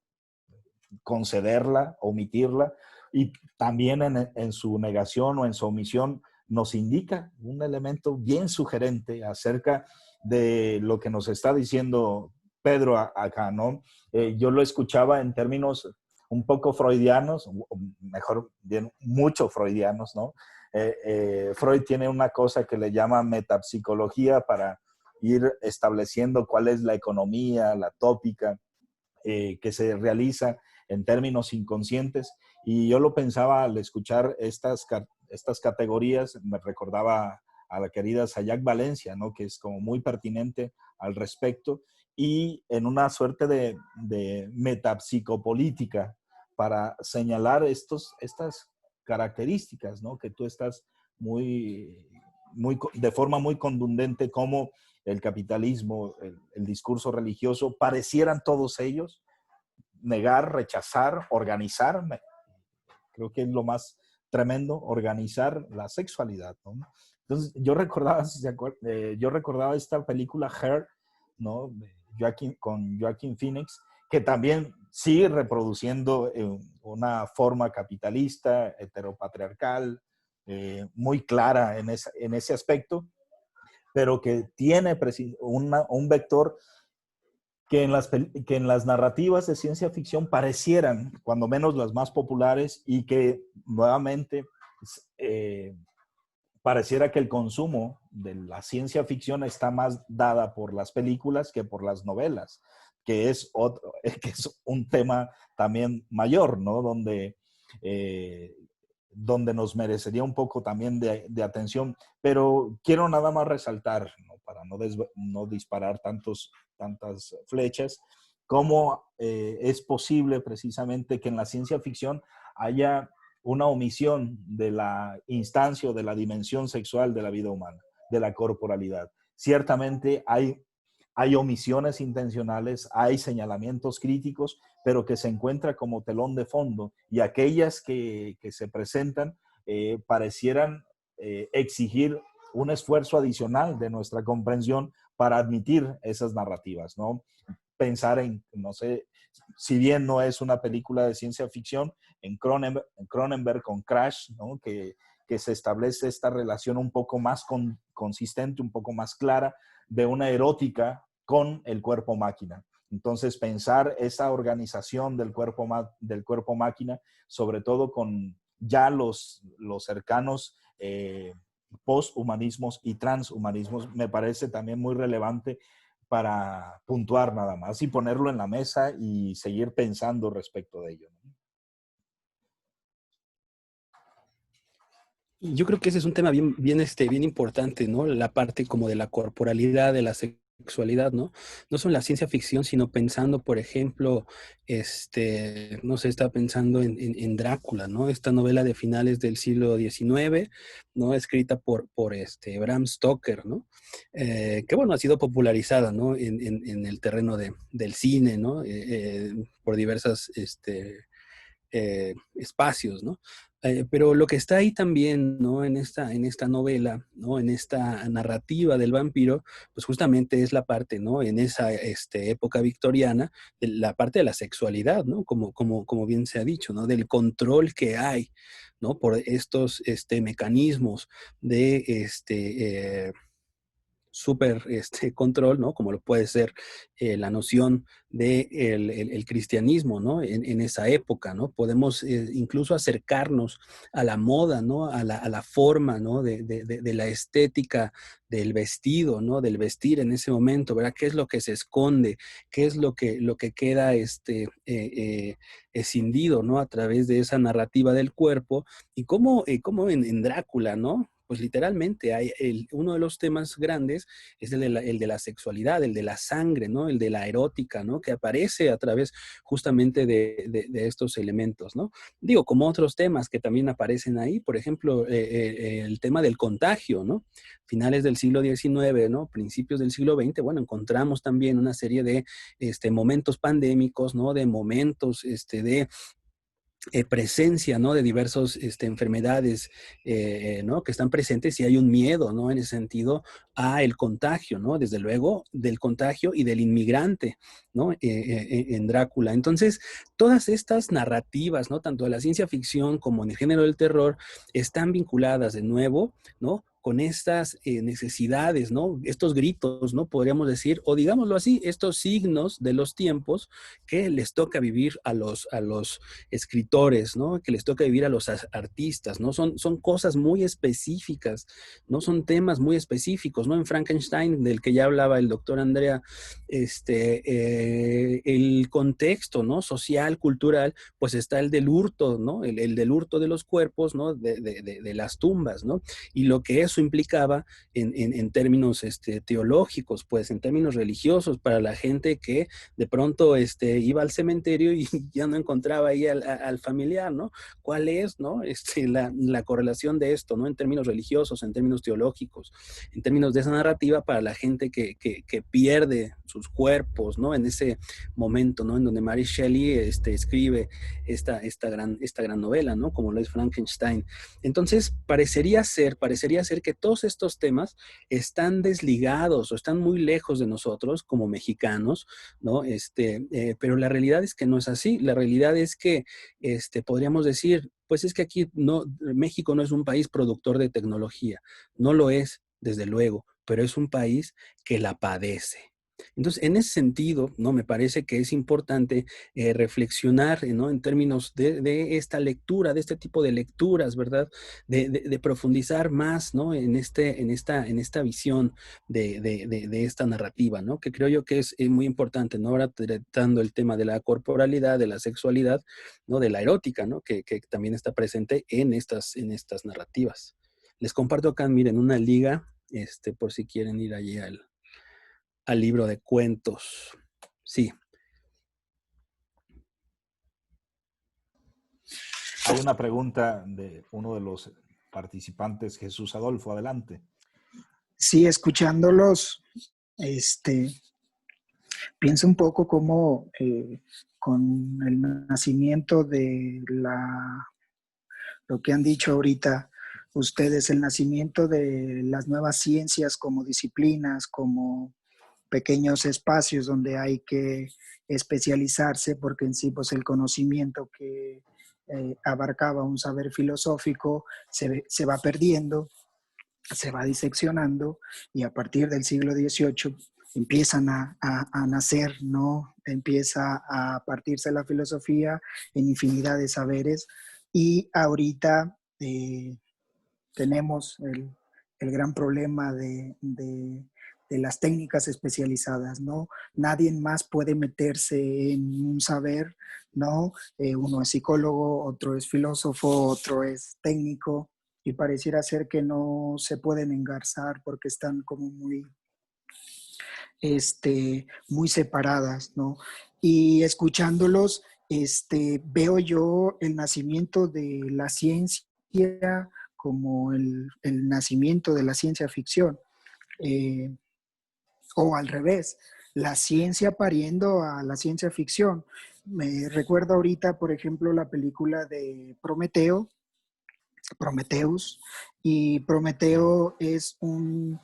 concederla, omitirla, y también en su negación o en su omisión nos indica un elemento bien sugerente acerca de lo que nos está diciendo Pedro acá, ¿no? Yo lo escuchaba en términos un poco freudianos, mejor bien, mucho freudianos, ¿no? Freud tiene una cosa que le llama metapsicología para ir estableciendo cuál es la economía, la tópica, que se realiza en términos inconscientes. Y yo lo pensaba al escuchar estas categorías, me recordaba a la querida Sayak Valencia, ¿no? Que es como muy pertinente al respecto, y en una suerte de metapsicopolítica para señalar estas características, ¿no? Que tú estás de forma muy contundente, como el capitalismo, el discurso religioso, parecieran todos ellos negar, rechazar, organizar. Creo que es lo más tremendo, organizar la sexualidad, ¿no? Entonces, yo recordaba esta película Her, ¿no? Con Joaquin Phoenix, que también sigue reproduciendo una forma capitalista, heteropatriarcal, muy clara en ese aspecto, pero que tiene un vector que en las narrativas de ciencia ficción parecieran, cuando menos las más populares, y que nuevamente pareciera que el consumo de la ciencia ficción está más dada por las películas que por las novelas, que es un tema también mayor, ¿no? Donde donde nos merecería un poco también de atención, pero quiero nada más resaltar, ¿no? Para no disparar tantas flechas, cómo es posible precisamente que en la ciencia ficción haya una omisión de la instancia o de la dimensión sexual de la vida humana, de la corporalidad. Ciertamente hay omisiones intencionales, hay señalamientos críticos, pero que se encuentra como telón de fondo, y aquellas que se presentan parecieran exigir un esfuerzo adicional de nuestra comprensión para admitir esas narrativas, ¿no? Pensar en, no sé, si bien no es una película de ciencia ficción, en Cronenberg con Crash, ¿no? Que se establece esta relación un poco más consistente, un poco más clara, de una erótica con el cuerpo máquina. Entonces, pensar esa organización del cuerpo máquina, sobre todo con ya los cercanos posthumanismos y transhumanismos, me parece también muy relevante para puntuar nada más y ponerlo en la mesa y seguir pensando respecto de ello, ¿no? Yo creo que ese es un tema bien importante, ¿no? La parte como de la corporalidad, de la sexualidad, ¿no? No solo en la ciencia ficción, sino pensando, por ejemplo, no sé, estaba pensando en Drácula, ¿no? Esta novela de finales del siglo XIX, ¿no? Escrita por Bram Stoker, ¿no? Que, bueno, ha sido popularizada, ¿no? En el terreno del cine, ¿no? Por diversas, espacios, ¿no? Pero lo que está ahí también, ¿no? En esta novela, ¿no? En esta narrativa del vampiro, pues justamente es la parte, ¿no? En esa época victoriana, de la parte de la sexualidad, ¿no? Como bien se ha dicho, ¿no? Del control que hay, ¿no? Por estos mecanismos de súper control, ¿no? Como lo puede ser la noción de el cristianismo, ¿no? En esa época, ¿no? Podemos incluso acercarnos a la moda, ¿no? A la forma, ¿no? De la estética del vestido, ¿no? Del vestir en ese momento, ¿verdad? ¿Qué es lo que se esconde? ¿Qué es lo que queda escindido, ¿no? A través de esa narrativa del cuerpo y cómo en Drácula, ¿no? Pues literalmente uno de los temas grandes es el de la sexualidad, el de la sangre, ¿no? El de la erótica, ¿no? Que aparece a través justamente de estos elementos, ¿no? Digo, como otros temas que también aparecen ahí, por ejemplo, el tema del contagio, ¿no? Finales del siglo XIX, ¿no? Principios del siglo XX, bueno, encontramos también una serie de momentos pandémicos, ¿no? De momentos de presencia, ¿no? De diversas enfermedades, ¿no? Que están presentes y hay un miedo, ¿no? En ese sentido a el contagio, ¿no? Desde luego del contagio y del inmigrante, ¿no? En Drácula. Entonces, todas estas narrativas, ¿no? Tanto de la ciencia ficción como en el género del terror, están vinculadas de nuevo, ¿no? Con estas necesidades, ¿no? Estos gritos, ¿no? Podríamos decir, o digámoslo así, estos signos de los tiempos que les toca vivir a los escritores, ¿no? Que les toca vivir a los artistas, ¿no? Son cosas muy específicas, ¿no? Son temas muy específicos, ¿no? En Frankenstein, del que ya hablaba el doctor Andrea, el contexto, ¿no? Social, cultural, pues está el del hurto, ¿no? El del hurto de los cuerpos, ¿no? De las tumbas, ¿no? Y lo que eso implicaba en términos teológicos, pues en términos religiosos, para la gente que de pronto iba al cementerio y ya no encontraba ahí al familiar, ¿no? ¿Cuál es, ¿no? La correlación de esto, ¿no? En términos religiosos, en términos teológicos, en términos de esa narrativa para la gente que pierde sus cuerpos, ¿no? En ese momento, ¿no? En donde Mary Shelley escribe esta gran novela, ¿no? Como lo es Frankenstein. Entonces, parecería ser que todos estos temas están desligados o están muy lejos de nosotros como mexicanos, ¿no? Pero la realidad es que no es así. La realidad es que podríamos decir, pues es que aquí no, México no es un país productor de tecnología, no lo es, desde luego, pero es un país que la padece. Entonces, en ese sentido, ¿no? Me parece que es importante reflexionar, ¿no? En términos de esta lectura, de este tipo de lecturas, ¿verdad? De profundizar más, ¿no? En esta visión de esta narrativa, ¿no? Que creo yo que es muy importante, ¿no? Ahora tratando el tema de la corporalidad, de la sexualidad, ¿no? De la erótica, ¿no? Que también está presente en estas narrativas. Les comparto acá, miren, una liga, por si quieren ir allí al libro de cuentos. Sí. Hay una pregunta de uno de los participantes, Jesús Adolfo, adelante. Sí, escuchándolos, pienso un poco cómo con el nacimiento de lo que han dicho ahorita ustedes, el nacimiento de las nuevas ciencias como disciplinas, como pequeños espacios donde hay que especializarse, porque en sí pues el conocimiento que abarcaba un saber filosófico se va perdiendo, se va diseccionando, y a partir del siglo XVIII empiezan a nacer, ¿no? Empieza a partirse la filosofía en infinidad de saberes, y ahorita tenemos el gran problema de las técnicas especializadas, ¿no? Nadie más puede meterse en un saber, ¿no? Uno es psicólogo, otro es filósofo, otro es técnico, y pareciera ser que no se pueden engarzar porque están como muy separadas, ¿no? Y escuchándolos, veo yo el nacimiento de la ciencia como el nacimiento de la ciencia ficción, o al revés, la ciencia pariendo a la ciencia ficción. Me recuerdo ahorita, por ejemplo, la película de Prometheus, y Prometeo es un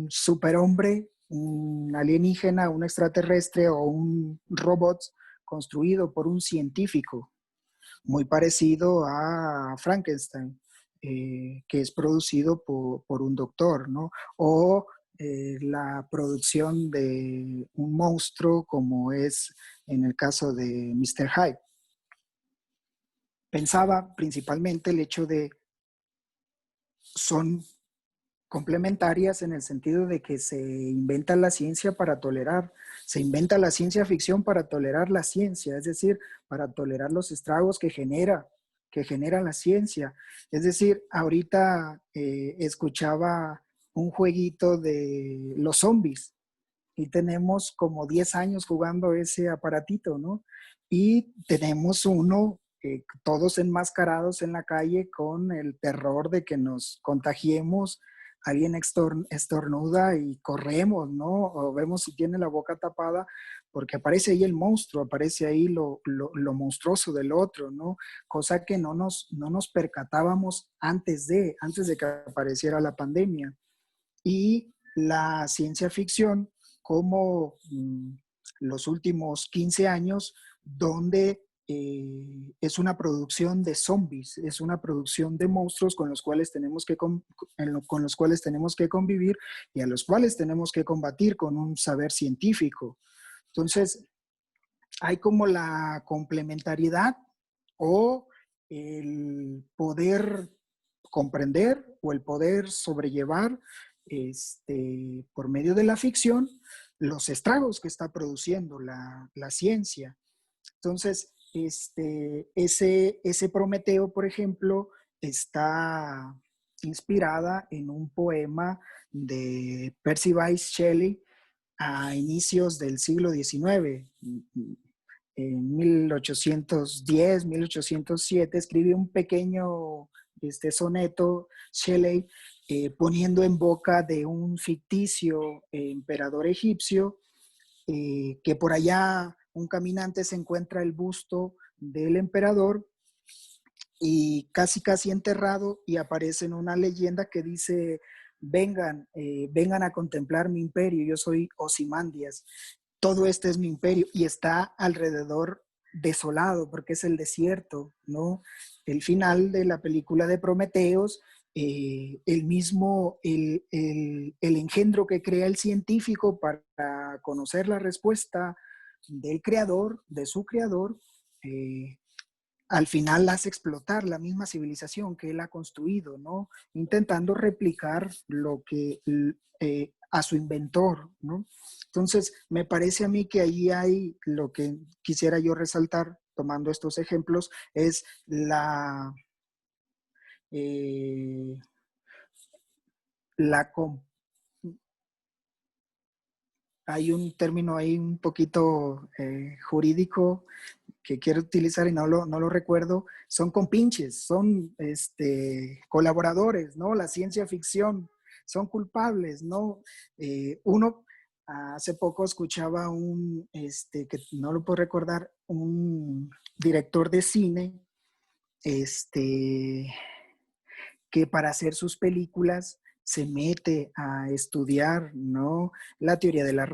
superhombre, un alienígena, un extraterrestre o un robot construido por un científico, muy parecido a Frankenstein, que es producido por un doctor, ¿no? O la producción de un monstruo como es en el caso de Mr. Hyde. Pensaba principalmente el hecho de son complementarias en el sentido de que se inventa la ciencia para tolerar, se inventa la ciencia ficción para tolerar la ciencia, es decir, para tolerar los estragos que genera la ciencia. Es decir, ahorita escuchaba un jueguito de los zombies y tenemos como 10 años jugando ese aparatito, ¿no? Y tenemos uno, todos enmascarados en la calle con el terror de que nos contagiemos, alguien estornuda y corremos, ¿no? O vemos si tiene la boca tapada, porque aparece ahí el monstruo, aparece ahí lo monstruoso del otro, ¿no? Cosa que no nos percatábamos antes de que apareciera la pandemia. Y la ciencia ficción como los últimos 15 años, donde es una producción de zombies, es una producción de monstruos con los cuales tenemos que convivir y a los cuales tenemos que combatir con un saber científico. Entonces, hay como la complementariedad o el poder comprender o el poder sobrellevar por medio de la ficción los estragos que está produciendo la ciencia. Entonces, ese Prometeo, por ejemplo, está inspirada en un poema de Percy Bysshe Shelley a inicios del siglo XIX. En 1810, 1807, escribe un pequeño soneto, Shelley, poniendo en boca de un ficticio emperador egipcio, que por allá un caminante se encuentra el busto del emperador y casi enterrado, y aparece en una leyenda que dice: vengan a contemplar mi imperio, yo soy Ozymandias, todo este es mi imperio, y está alrededor desolado porque es el desierto, ¿no? El final de la película de Prometeos el engendro que crea el científico para conocer la respuesta del creador, de su creador, al final hace explotar la misma civilización que él ha construido, ¿no? Intentando replicar lo que a su inventor, ¿no? Entonces, me parece a mí que ahí hay lo que quisiera yo resaltar, tomando estos ejemplos, es la hay un término ahí un poquito jurídico que quiero utilizar y no lo recuerdo, son compinches, son colaboradores, ¿no? La ciencia ficción, son culpables, ¿no? Uno, hace poco escuchaba que no lo puedo recordar, un director de cine, que para hacer sus películas se mete a estudiar, ¿no? La teoría de la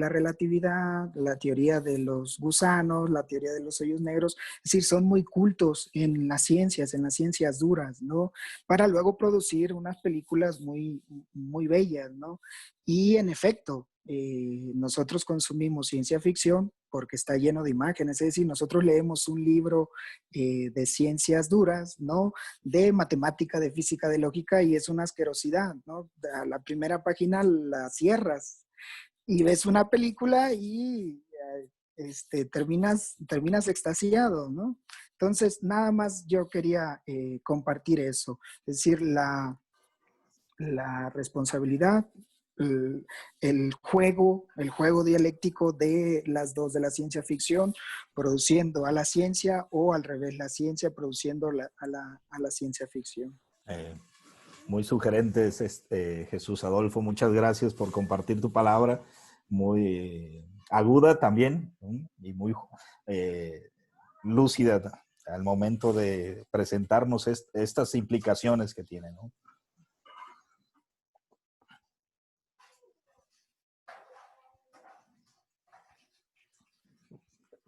relatividad, la teoría de los gusanos, la teoría de los hoyos negros. Es decir, son muy cultos en las ciencias duras, ¿no? Para luego producir unas películas muy, muy bellas, ¿no? Y en efecto, nosotros consumimos ciencia ficción porque está lleno de imágenes, es decir, nosotros leemos un libro de ciencias duras, ¿no? De matemática, de física, de lógica, y es una asquerosidad, ¿no? A la primera página la cierras y ves una película y terminas extasiado, ¿no? Entonces, nada más yo quería compartir eso, es decir, la responsabilidad, el juego dialéctico de las dos, de la ciencia ficción produciendo a la ciencia o al revés, la ciencia produciendo a la ciencia ficción. Muy sugerentes, Jesús Adolfo. Muchas gracias por compartir tu palabra, muy aguda también, ¿no? Y muy lúcida al momento de presentarnos estas implicaciones que tiene, ¿no?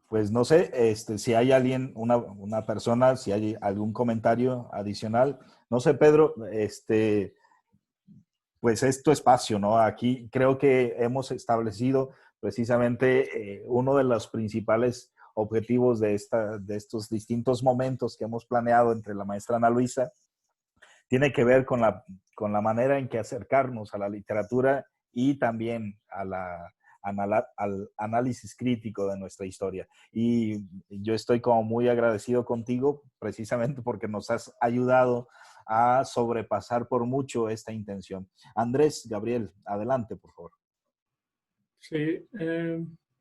Pues no sé, si hay alguien, una persona, si hay algún comentario adicional. No sé, Pedro, pues es tu espacio, ¿no? Aquí creo que hemos establecido precisamente uno de los principales objetivos de estos distintos momentos que hemos planeado entre la maestra Ana Luisa. Tiene que ver con la manera en que acercarnos a la literatura y también al análisis crítico de nuestra historia. Y yo estoy como muy agradecido contigo precisamente porque nos has ayudado a sobrepasar por mucho esta intención. Andrés, Gabriel, adelante, por favor. Sí,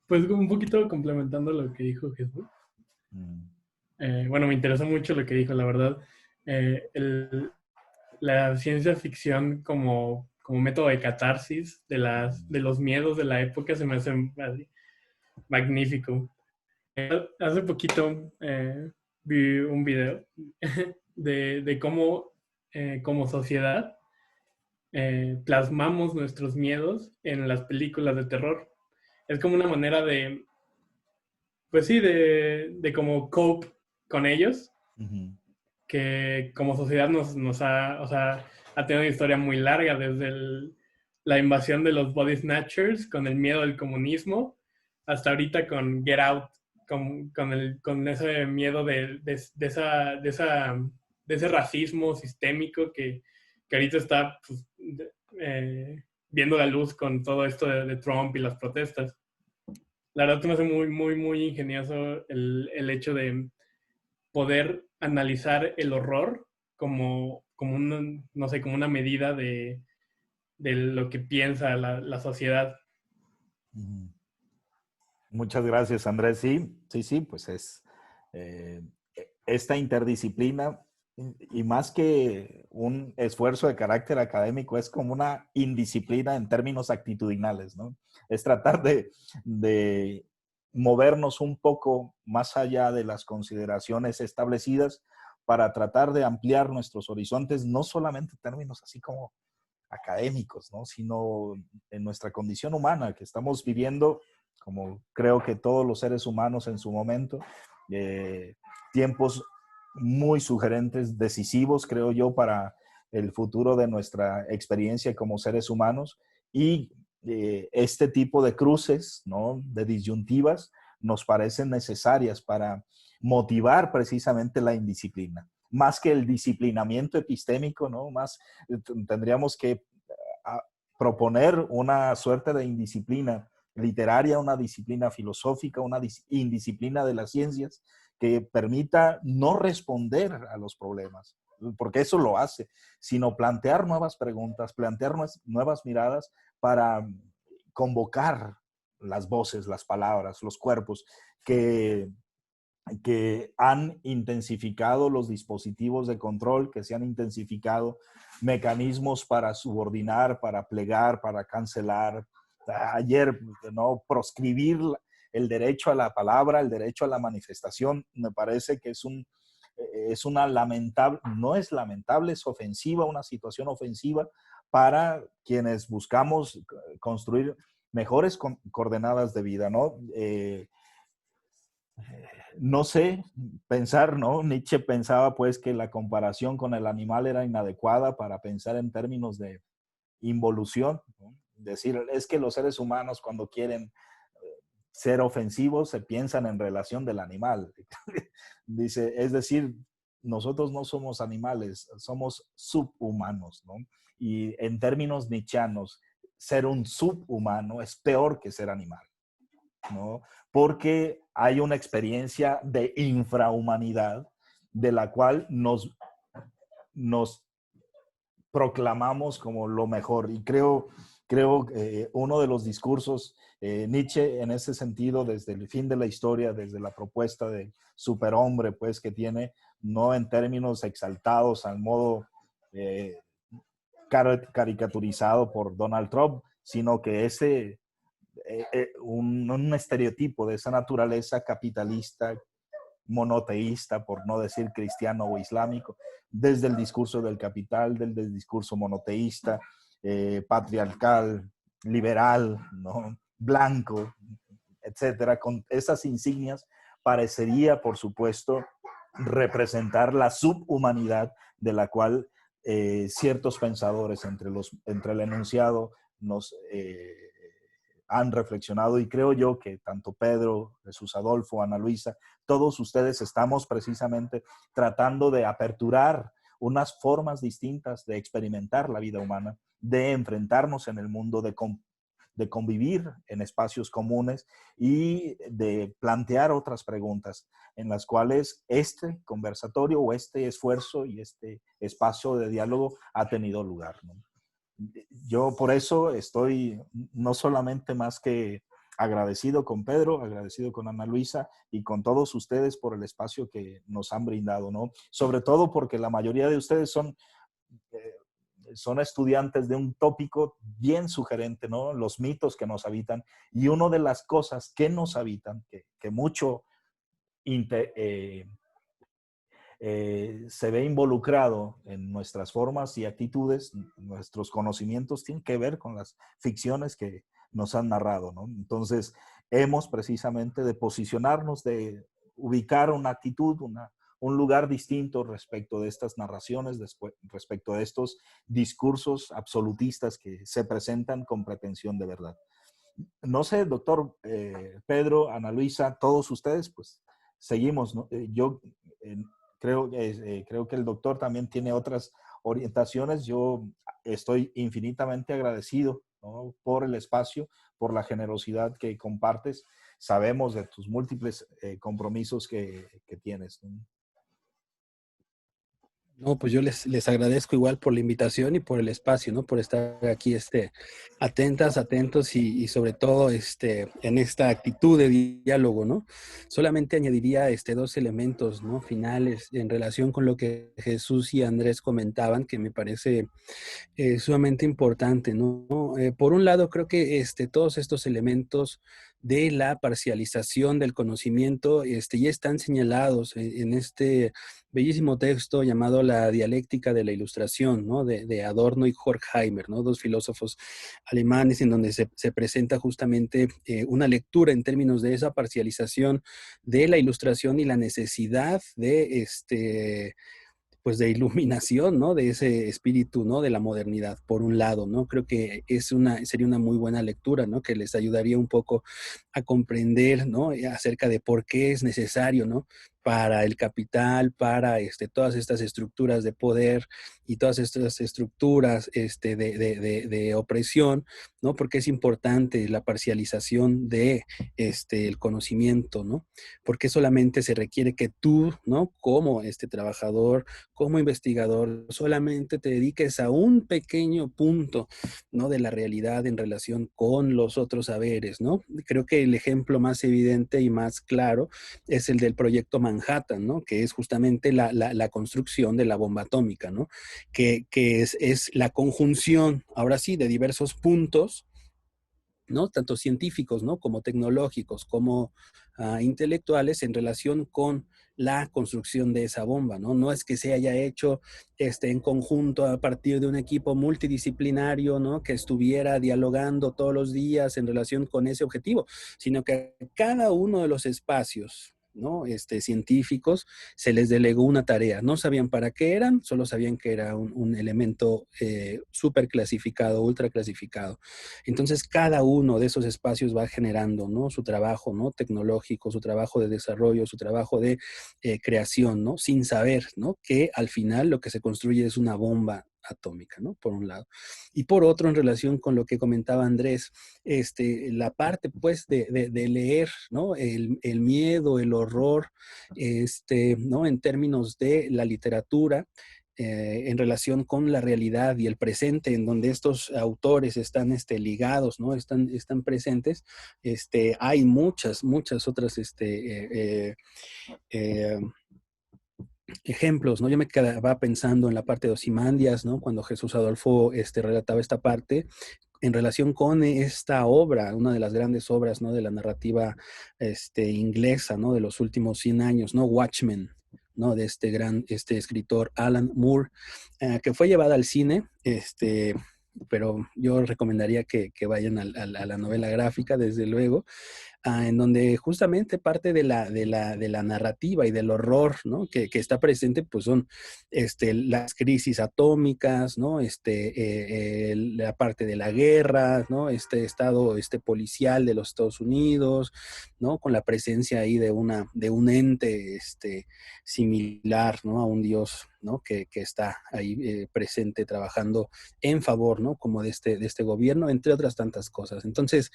pues un poquito complementando lo que dijo Jesús. Bueno, me interesó mucho lo que dijo, la verdad. La ciencia ficción como método de catarsis de los miedos de la época se me hace magnífico. Hace poquito vi un video de cómo como sociedad plasmamos nuestros miedos en las películas de terror. Es como una manera pues sí, de como cope con ellos. Uh-huh. Que como sociedad nos ha, o sea, ha tenido una historia muy larga desde la invasión de los body snatchers con el miedo del comunismo hasta ahorita con Get Out, con ese miedo de ese racismo sistémico que ahorita está pues, viendo la luz con todo esto de Trump y las protestas. La verdad que me hace muy, muy, muy ingenioso el hecho de poder analizar el horror como una medida de lo que piensa la sociedad. Muchas gracias, Andrés. Sí, pues es esta interdisciplina y más que un esfuerzo de carácter académico, es como una indisciplina en términos actitudinales, ¿no? Es tratar de movernos un poco más allá de las consideraciones establecidas para tratar de ampliar nuestros horizontes, no solamente en términos así como académicos, ¿no? Sino en nuestra condición humana que estamos viviendo, como creo que todos los seres humanos en su momento, tiempos muy sugerentes, decisivos, creo yo, para el futuro de nuestra experiencia como seres humanos, y este tipo de cruces, ¿no?, de disyuntivas nos parecen necesarias para motivar precisamente la indisciplina. Más que el disciplinamiento epistémico, ¿no? Tendríamos que proponer una suerte de indisciplina literaria, una disciplina filosófica, una indisciplina de las ciencias que permita no responder a los problemas, porque eso lo hace, sino plantear nuevas preguntas, plantear nuevas miradas para convocar las voces, las palabras, los cuerpos que han intensificado los dispositivos de control, que se han intensificado mecanismos para subordinar, para plegar, para cancelar. Ayer, ¿no?, proscribir el derecho a la palabra, el derecho a la manifestación, me parece que es una lamentable, no es lamentable, es ofensiva, una situación ofensiva para quienes buscamos construir mejores coordenadas de vida, ¿no? No sé, pensar, ¿no? Nietzsche pensaba pues que la comparación con el animal era inadecuada para pensar en términos de involución, ¿no? Decir, es que los seres humanos cuando quieren ser ofensivos se piensan en relación del animal. Dice, es decir, nosotros no somos animales, somos subhumanos, ¿no? Y en términos nietzscheanos, ser un subhumano es peor que ser animal, ¿no? Porque hay una experiencia de infrahumanidad de la cual nos proclamamos como lo mejor. Y creo que uno de los discursos, Nietzsche en ese sentido, desde el fin de la historia, desde la propuesta de superhombre, pues que tiene, no en términos exaltados al modo caricaturizado por Donald Trump, sino que un estereotipo de esa naturaleza capitalista, monoteísta, por no decir cristiano o islámico, desde el discurso del capital, desde el discurso monoteísta, patriarcal, liberal, ¿no?, blanco, etcétera. Con esas insignias parecería, por supuesto, representar la subhumanidad de la cual ciertos pensadores entre el enunciado nos han reflexionado, y creo yo que tanto Pedro, Jesús Adolfo, Ana Luisa, todos ustedes estamos precisamente tratando de aperturar unas formas distintas de experimentar la vida humana, de enfrentarnos en el mundo, de convivir en espacios comunes y de plantear otras preguntas en las cuales este conversatorio o este esfuerzo y este espacio de diálogo ha tenido lugar, ¿no? Yo por eso estoy no solamente más que agradecido con Pedro, agradecido con Ana Luisa y con todos ustedes por el espacio que nos han brindado, ¿no? Sobre todo porque la mayoría de ustedes son estudiantes de un tópico bien sugerente, ¿no? Los mitos que nos habitan. Y una de las cosas que nos habitan, que mucho se ve involucrado en nuestras formas y actitudes, nuestros conocimientos, tienen que ver con las ficciones que nos han narrado, ¿no? Entonces, hemos precisamente de posicionarnos, de ubicar una actitud, un lugar distinto respecto de estas narraciones, respecto de estos discursos absolutistas que se presentan con pretensión de verdad. No sé, doctor Pedro, Ana Luisa, todos ustedes, pues seguimos, ¿no? Yo creo que el doctor también tiene otras orientaciones. Yo estoy infinitamente agradecido, ¿no?, por el espacio, por la generosidad que compartes. Sabemos de tus múltiples compromisos que tienes, ¿no? No, pues yo les agradezco igual por la invitación y por el espacio, ¿no? Por estar aquí atentos y sobre todo en esta actitud de diálogo, ¿no? Solamente añadiría dos elementos, ¿no?, finales en relación con lo que Jesús y Andrés comentaban, que me parece sumamente importante, ¿no? Por un lado, creo que todos estos elementos de la parcialización del conocimiento ya están señalados en este bellísimo texto llamado La dialéctica de la ilustración, ¿no?, de Adorno y Horkheimer, ¿no?, dos filósofos alemanes, en donde se presenta justamente una lectura en términos de esa parcialización de la ilustración y la necesidad de pues de iluminación, ¿no? De ese espíritu, ¿no? De la modernidad, por un lado, ¿no? Creo que sería una muy buena lectura, ¿no? Que les ayudaría un poco a comprender, ¿no? Acerca de por qué es necesario, ¿no? Para el capital, para todas estas estructuras de poder y todas estas estructuras de opresión, ¿no? Porque es importante la parcialización de el conocimiento, ¿no? Porque solamente se requiere que tú, ¿no? Como trabajador, como investigador, solamente te dediques a un pequeño punto, ¿no? De la realidad en relación con los otros saberes, ¿no? Creo que el ejemplo más evidente y más claro es el del proyecto Manhattan, ¿no? Que es justamente la construcción de la bomba atómica, ¿no? Que es la conjunción, ahora sí, de diversos puntos, ¿no? Tanto científicos, ¿no? Como tecnológicos, como intelectuales en relación con la construcción de esa bomba, ¿no? No es que se haya hecho en conjunto a partir de un equipo multidisciplinario, ¿no? Que estuviera dialogando todos los días en relación con ese objetivo, sino que cada uno de los espacios, ¿no? Científicos, se les delegó una tarea. No sabían para qué eran, solo sabían que era un elemento súper clasificado, ultra clasificado. Entonces, cada uno de esos espacios va generando, ¿no? Su trabajo, ¿no? Tecnológico, su trabajo de desarrollo, su trabajo de creación, ¿no? Sin saber, ¿no? Que al final lo que se construye es una bomba atómica, ¿no? Por un lado. Y por otro, en relación con lo que comentaba Andrés, la parte, pues, de leer, ¿no? El miedo, el horror, ¿no? En términos de la literatura, en relación con la realidad y el presente, en donde estos autores están ligados, ¿no? Están presentes. Hay muchas otras ejemplos, ¿no? Yo me quedaba pensando en la parte de Ozymandias, ¿no? Cuando Jesús Adolfo relataba esta parte en relación con esta obra, una de las grandes obras, ¿no? De la narrativa inglesa, ¿no? De los últimos 100 años, ¿no? Watchmen, ¿no? De este gran escritor Alan Moore, que fue llevada al cine, pero yo recomendaría que vayan a la novela gráfica, desde luego, en donde justamente parte de la narrativa y del horror, ¿no? que está presente, pues son las crisis atómicas, ¿no? La parte de la guerra, ¿no? Estado policial de los Estados Unidos, ¿no? Con la presencia ahí de un ente similar, ¿no? A un dios, ¿no? Que está ahí presente trabajando en favor, ¿no? Como de este gobierno, entre otras tantas cosas. Entonces,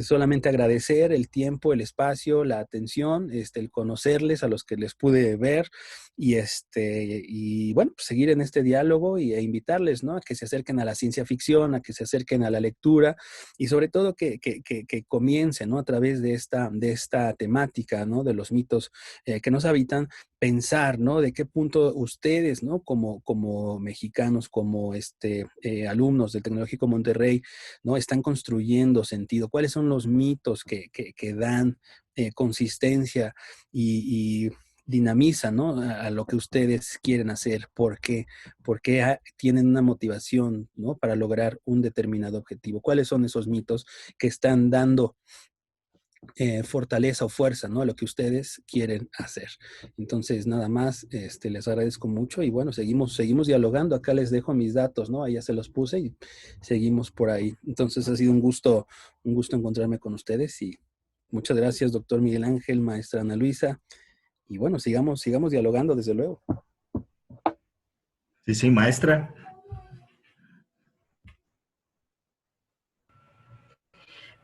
solamente agradecer el tiempo, el espacio, la atención, el conocerles a los que les pude ver y bueno, pues seguir en este diálogo e invitarles, ¿no? A que se acerquen a la ciencia ficción, a que se acerquen a la lectura y sobre todo que comiencen, ¿no? A través de esta temática, ¿no? De los mitos que nos habitan, pensar, ¿no? De qué punto ustedes, ¿no? Como mexicanos, como alumnos del Tecnológico Monterrey, ¿no? Están construyendo sentido. ¿Cuáles son los mitos que dan consistencia y dinamizan, ¿no? A lo que ustedes quieren hacer? ¿Por qué? Porque tienen una motivación, ¿no? Para lograr un determinado objetivo. ¿Cuáles son esos mitos que están dando fortaleza o fuerza, ¿no? A lo que ustedes quieren hacer? Entonces, nada más, les agradezco mucho y bueno, seguimos dialogando. Acá les dejo mis datos, ¿no? Ahí ya se los puse y seguimos por ahí. Entonces, ha sido un gusto encontrarme con ustedes y muchas gracias, doctor Miguel Ángel, maestra Ana Luisa. Y bueno, sigamos dialogando, desde luego. Sí, maestra.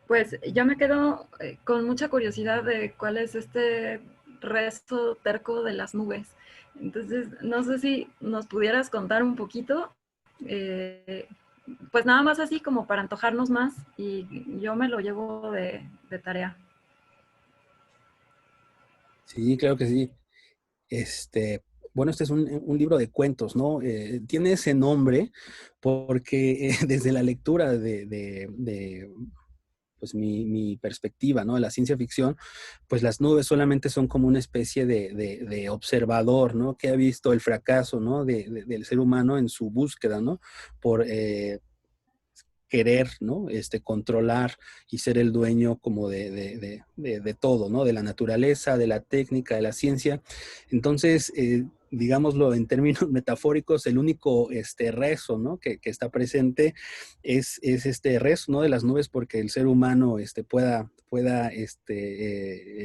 Pues yo me quedo con mucha curiosidad de cuál es este resto terco de las nubes. Entonces, no sé si nos pudieras contar un poquito, pues nada más así como para antojarnos más y yo me lo llevo de tarea. Sí, claro que sí. Bueno, este es un libro de cuentos, ¿no? Tiene ese nombre porque desde la lectura de pues mi perspectiva, ¿no? De la ciencia ficción, pues las nubes solamente son como una especie de observador, ¿no? Que ha visto el fracaso, ¿no? Del ser humano en su búsqueda, ¿no? Por querer, ¿no? Controlar y ser el dueño como de todo, ¿no? De la naturaleza, de la técnica, de la ciencia. Entonces, digámoslo en términos metafóricos, el único rezo, ¿no? que está presente es este rezo, ¿no? de las nubes, porque el ser humano pueda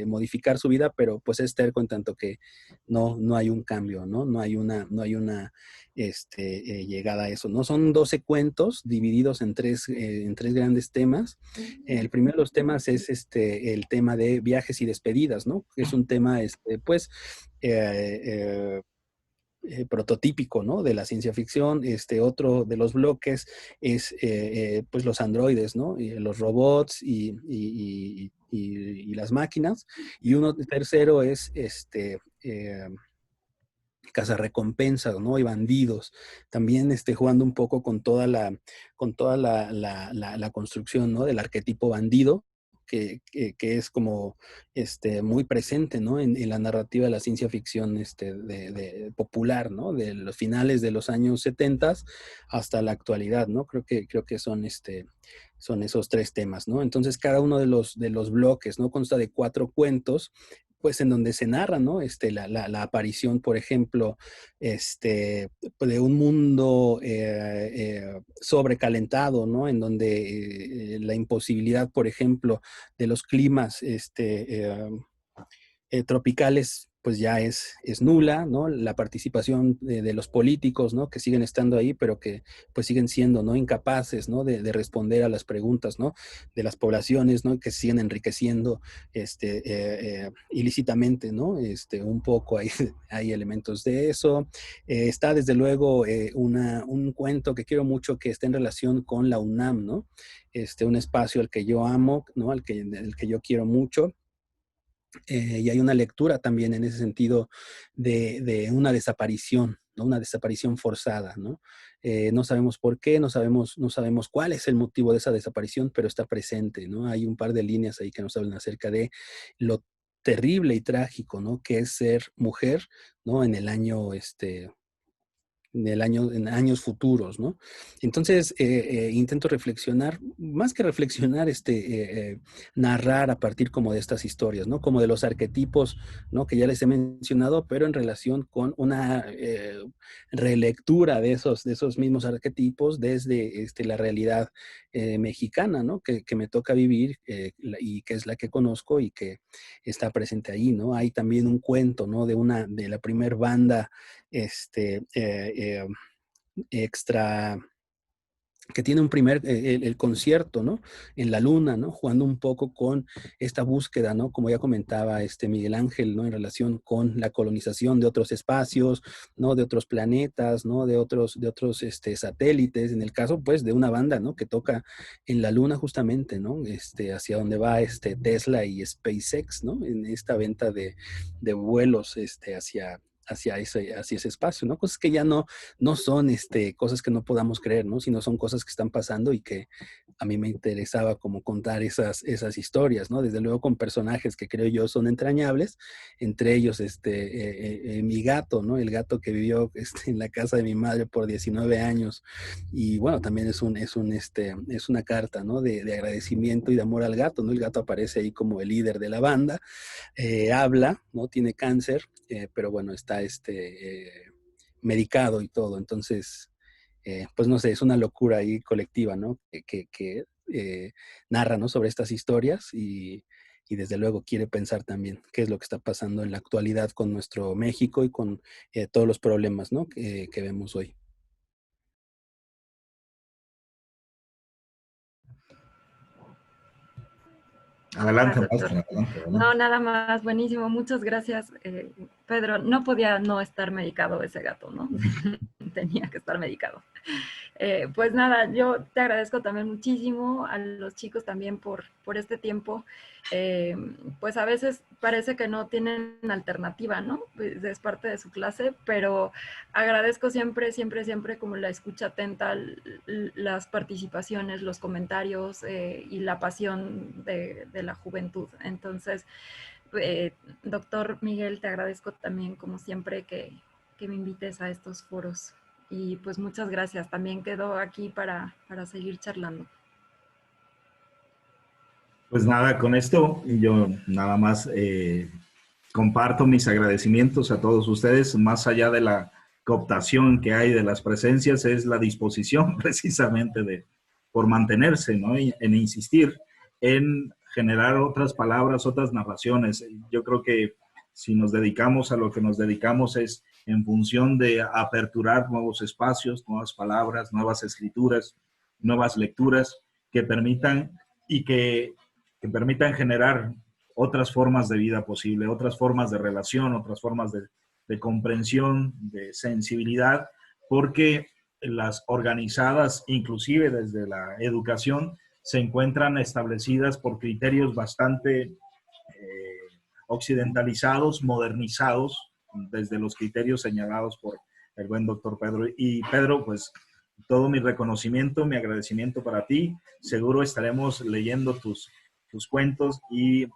modificar su vida, pero pues es terco en tanto que no hay un cambio, ¿no? No hay una llegada a eso, ¿no? Son 12 cuentos divididos en tres grandes temas. El primero de los temas es el tema de viajes y despedidas, ¿no? Es un tema, pues, prototípico, ¿no? de la ciencia ficción. Otro de los bloques es pues los androides, ¿no? Y los robots y las máquinas. Y uno tercero es cazarrecompensas, ¿no? Y bandidos. También jugando un poco con toda la construcción, ¿no? del arquetipo bandido, que es como muy presente, ¿no? en la narrativa de la ciencia ficción popular, ¿no? De los finales de los años 70 hasta la actualidad, ¿no? Creo que son esos tres temas, ¿no? Entonces, cada uno de los bloques, ¿no? consta de 4 cuentos, pues en donde se narra, ¿no? la aparición, por ejemplo, de un mundo sobrecalentado, ¿no? En donde la imposibilidad, por ejemplo, de los climas tropicales pues ya es nula, ¿no? La participación de los políticos, ¿no? Que siguen estando ahí, pero que pues siguen siendo, ¿no? incapaces, ¿no? de responder a las preguntas, ¿no? de las poblaciones, ¿no? Que siguen enriqueciendo ilícitamente, ¿no? Un poco hay elementos de eso. Está desde luego un cuento que quiero mucho, que está en relación con la UNAM, ¿no? Un espacio al que yo amo, ¿no? Al que yo quiero mucho. Y hay una lectura también en ese sentido de una desaparición, ¿no? Una desaparición forzada, ¿no? No sabemos por qué, no sabemos cuál es el motivo de esa desaparición, pero está presente, ¿no? Hay un par de líneas ahí que nos hablan acerca de lo terrible y trágico, ¿no? que es ser mujer, ¿no? En en años futuros, ¿no? Entonces, intento reflexionar, más que reflexionar, narrar a partir como de estas historias, ¿no? Como de los arquetipos, ¿no? Que ya les he mencionado, pero en relación con una relectura de esos mismos arquetipos desde la realidad mexicana, ¿no? Que me toca vivir y que es la que conozco y que está presente ahí, ¿no? Hay también un cuento, ¿no? De la primer banda extra, que tiene un primer, el concierto, ¿no? En la luna, ¿no? Jugando un poco con esta búsqueda, ¿no? Como ya comentaba Miguel Ángel, ¿no? En relación con la colonización de otros espacios, ¿no? De otros planetas, ¿no? De otros satélites, en el caso, pues, de una banda, ¿no? Que toca en la luna justamente, ¿no? Hacia donde va Tesla y SpaceX, ¿no? En esta venta de vuelos, hacia ese espacio, ¿no? Cosas que ya no son cosas que no podamos creer, ¿no? Sino son cosas que están pasando y que a mí me interesaba como contar esas historias, ¿no? Desde luego con personajes que creo yo son entrañables, entre ellos mi gato, ¿no? El gato que vivió en la casa de mi madre por 19 años y bueno, también es una carta, ¿no? De agradecimiento y de amor al gato, ¿no? El gato aparece ahí como el líder de la banda, habla, ¿no? Tiene cáncer, pero bueno, está medicado y todo. Entonces, pues no sé, es una locura ahí colectiva, ¿no? Que narra, ¿no? Sobre estas historias y desde luego quiere pensar también qué es lo que está pasando en la actualidad con nuestro México y con todos los problemas, ¿no? que vemos hoy. Adelante, Doctor. maestra, adelante. No, nada más, buenísimo, muchas gracias, Pedro. No podía no estar medicado ese gato, ¿no? Tenía que estar medicado. Pues nada, yo te agradezco también muchísimo, a los chicos también por este tiempo. Pues a veces parece que no tienen alternativa, ¿no? Pues es parte de su clase, pero agradezco siempre como la escucha atenta, las participaciones, los comentarios y la pasión de la juventud. Entonces, doctor Miguel, te agradezco también como siempre que me invites a estos foros. Y pues muchas gracias. También quedo aquí para seguir charlando. Pues nada, con esto yo nada más comparto mis agradecimientos a todos ustedes, más allá de la cooptación que hay de las presencias, es la disposición precisamente por mantenerse, ¿no? En insistir en generar otras palabras, otras narraciones. Yo creo que si nos dedicamos a lo que nos dedicamos es en función de aperturar nuevos espacios, nuevas palabras, nuevas escrituras, nuevas lecturas que permitan y que permitan generar otras formas de vida posible, otras formas de relación, otras formas de comprensión, de sensibilidad, porque las organizadas, inclusive desde la educación, se encuentran establecidas por criterios bastante occidentalizados, modernizados, desde los criterios señalados por el buen doctor Pedro. Y Pedro, pues todo mi reconocimiento, mi agradecimiento para ti. Seguro estaremos leyendo tus cuentos y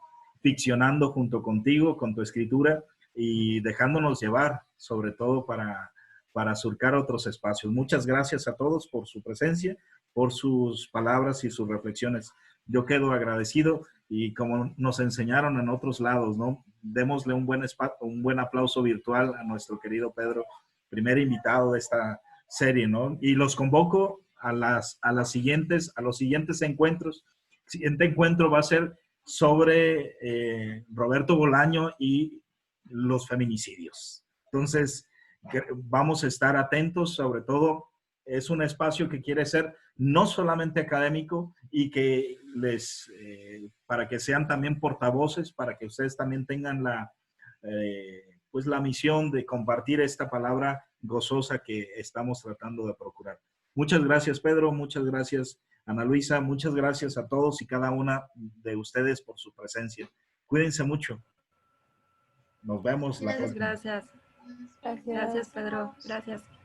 ficcionando junto contigo, con tu escritura y dejándonos llevar, sobre todo para surcar otros espacios. Muchas gracias a todos por su presencia, por sus palabras y sus reflexiones. Yo quedo agradecido y como nos enseñaron en otros lados, ¿no? Démosle un buen aplauso virtual a nuestro querido Pedro, primer invitado de esta serie, ¿no? Y los convoco a los siguientes encuentros. El siguiente encuentro va a ser sobre Roberto Bolaño y los feminicidios. Entonces, vamos a estar atentos, sobre todo, es un espacio que quiere ser no solamente académico y que para que sean también portavoces, para que ustedes también tengan pues la misión de compartir esta palabra gozosa que estamos tratando de procurar. Muchas gracias, Pedro, muchas gracias, Ana Luisa, muchas gracias a todos y cada una de ustedes por su presencia. Cuídense mucho. Nos vemos la próxima. Gracias. Gracias, Pedro. Gracias.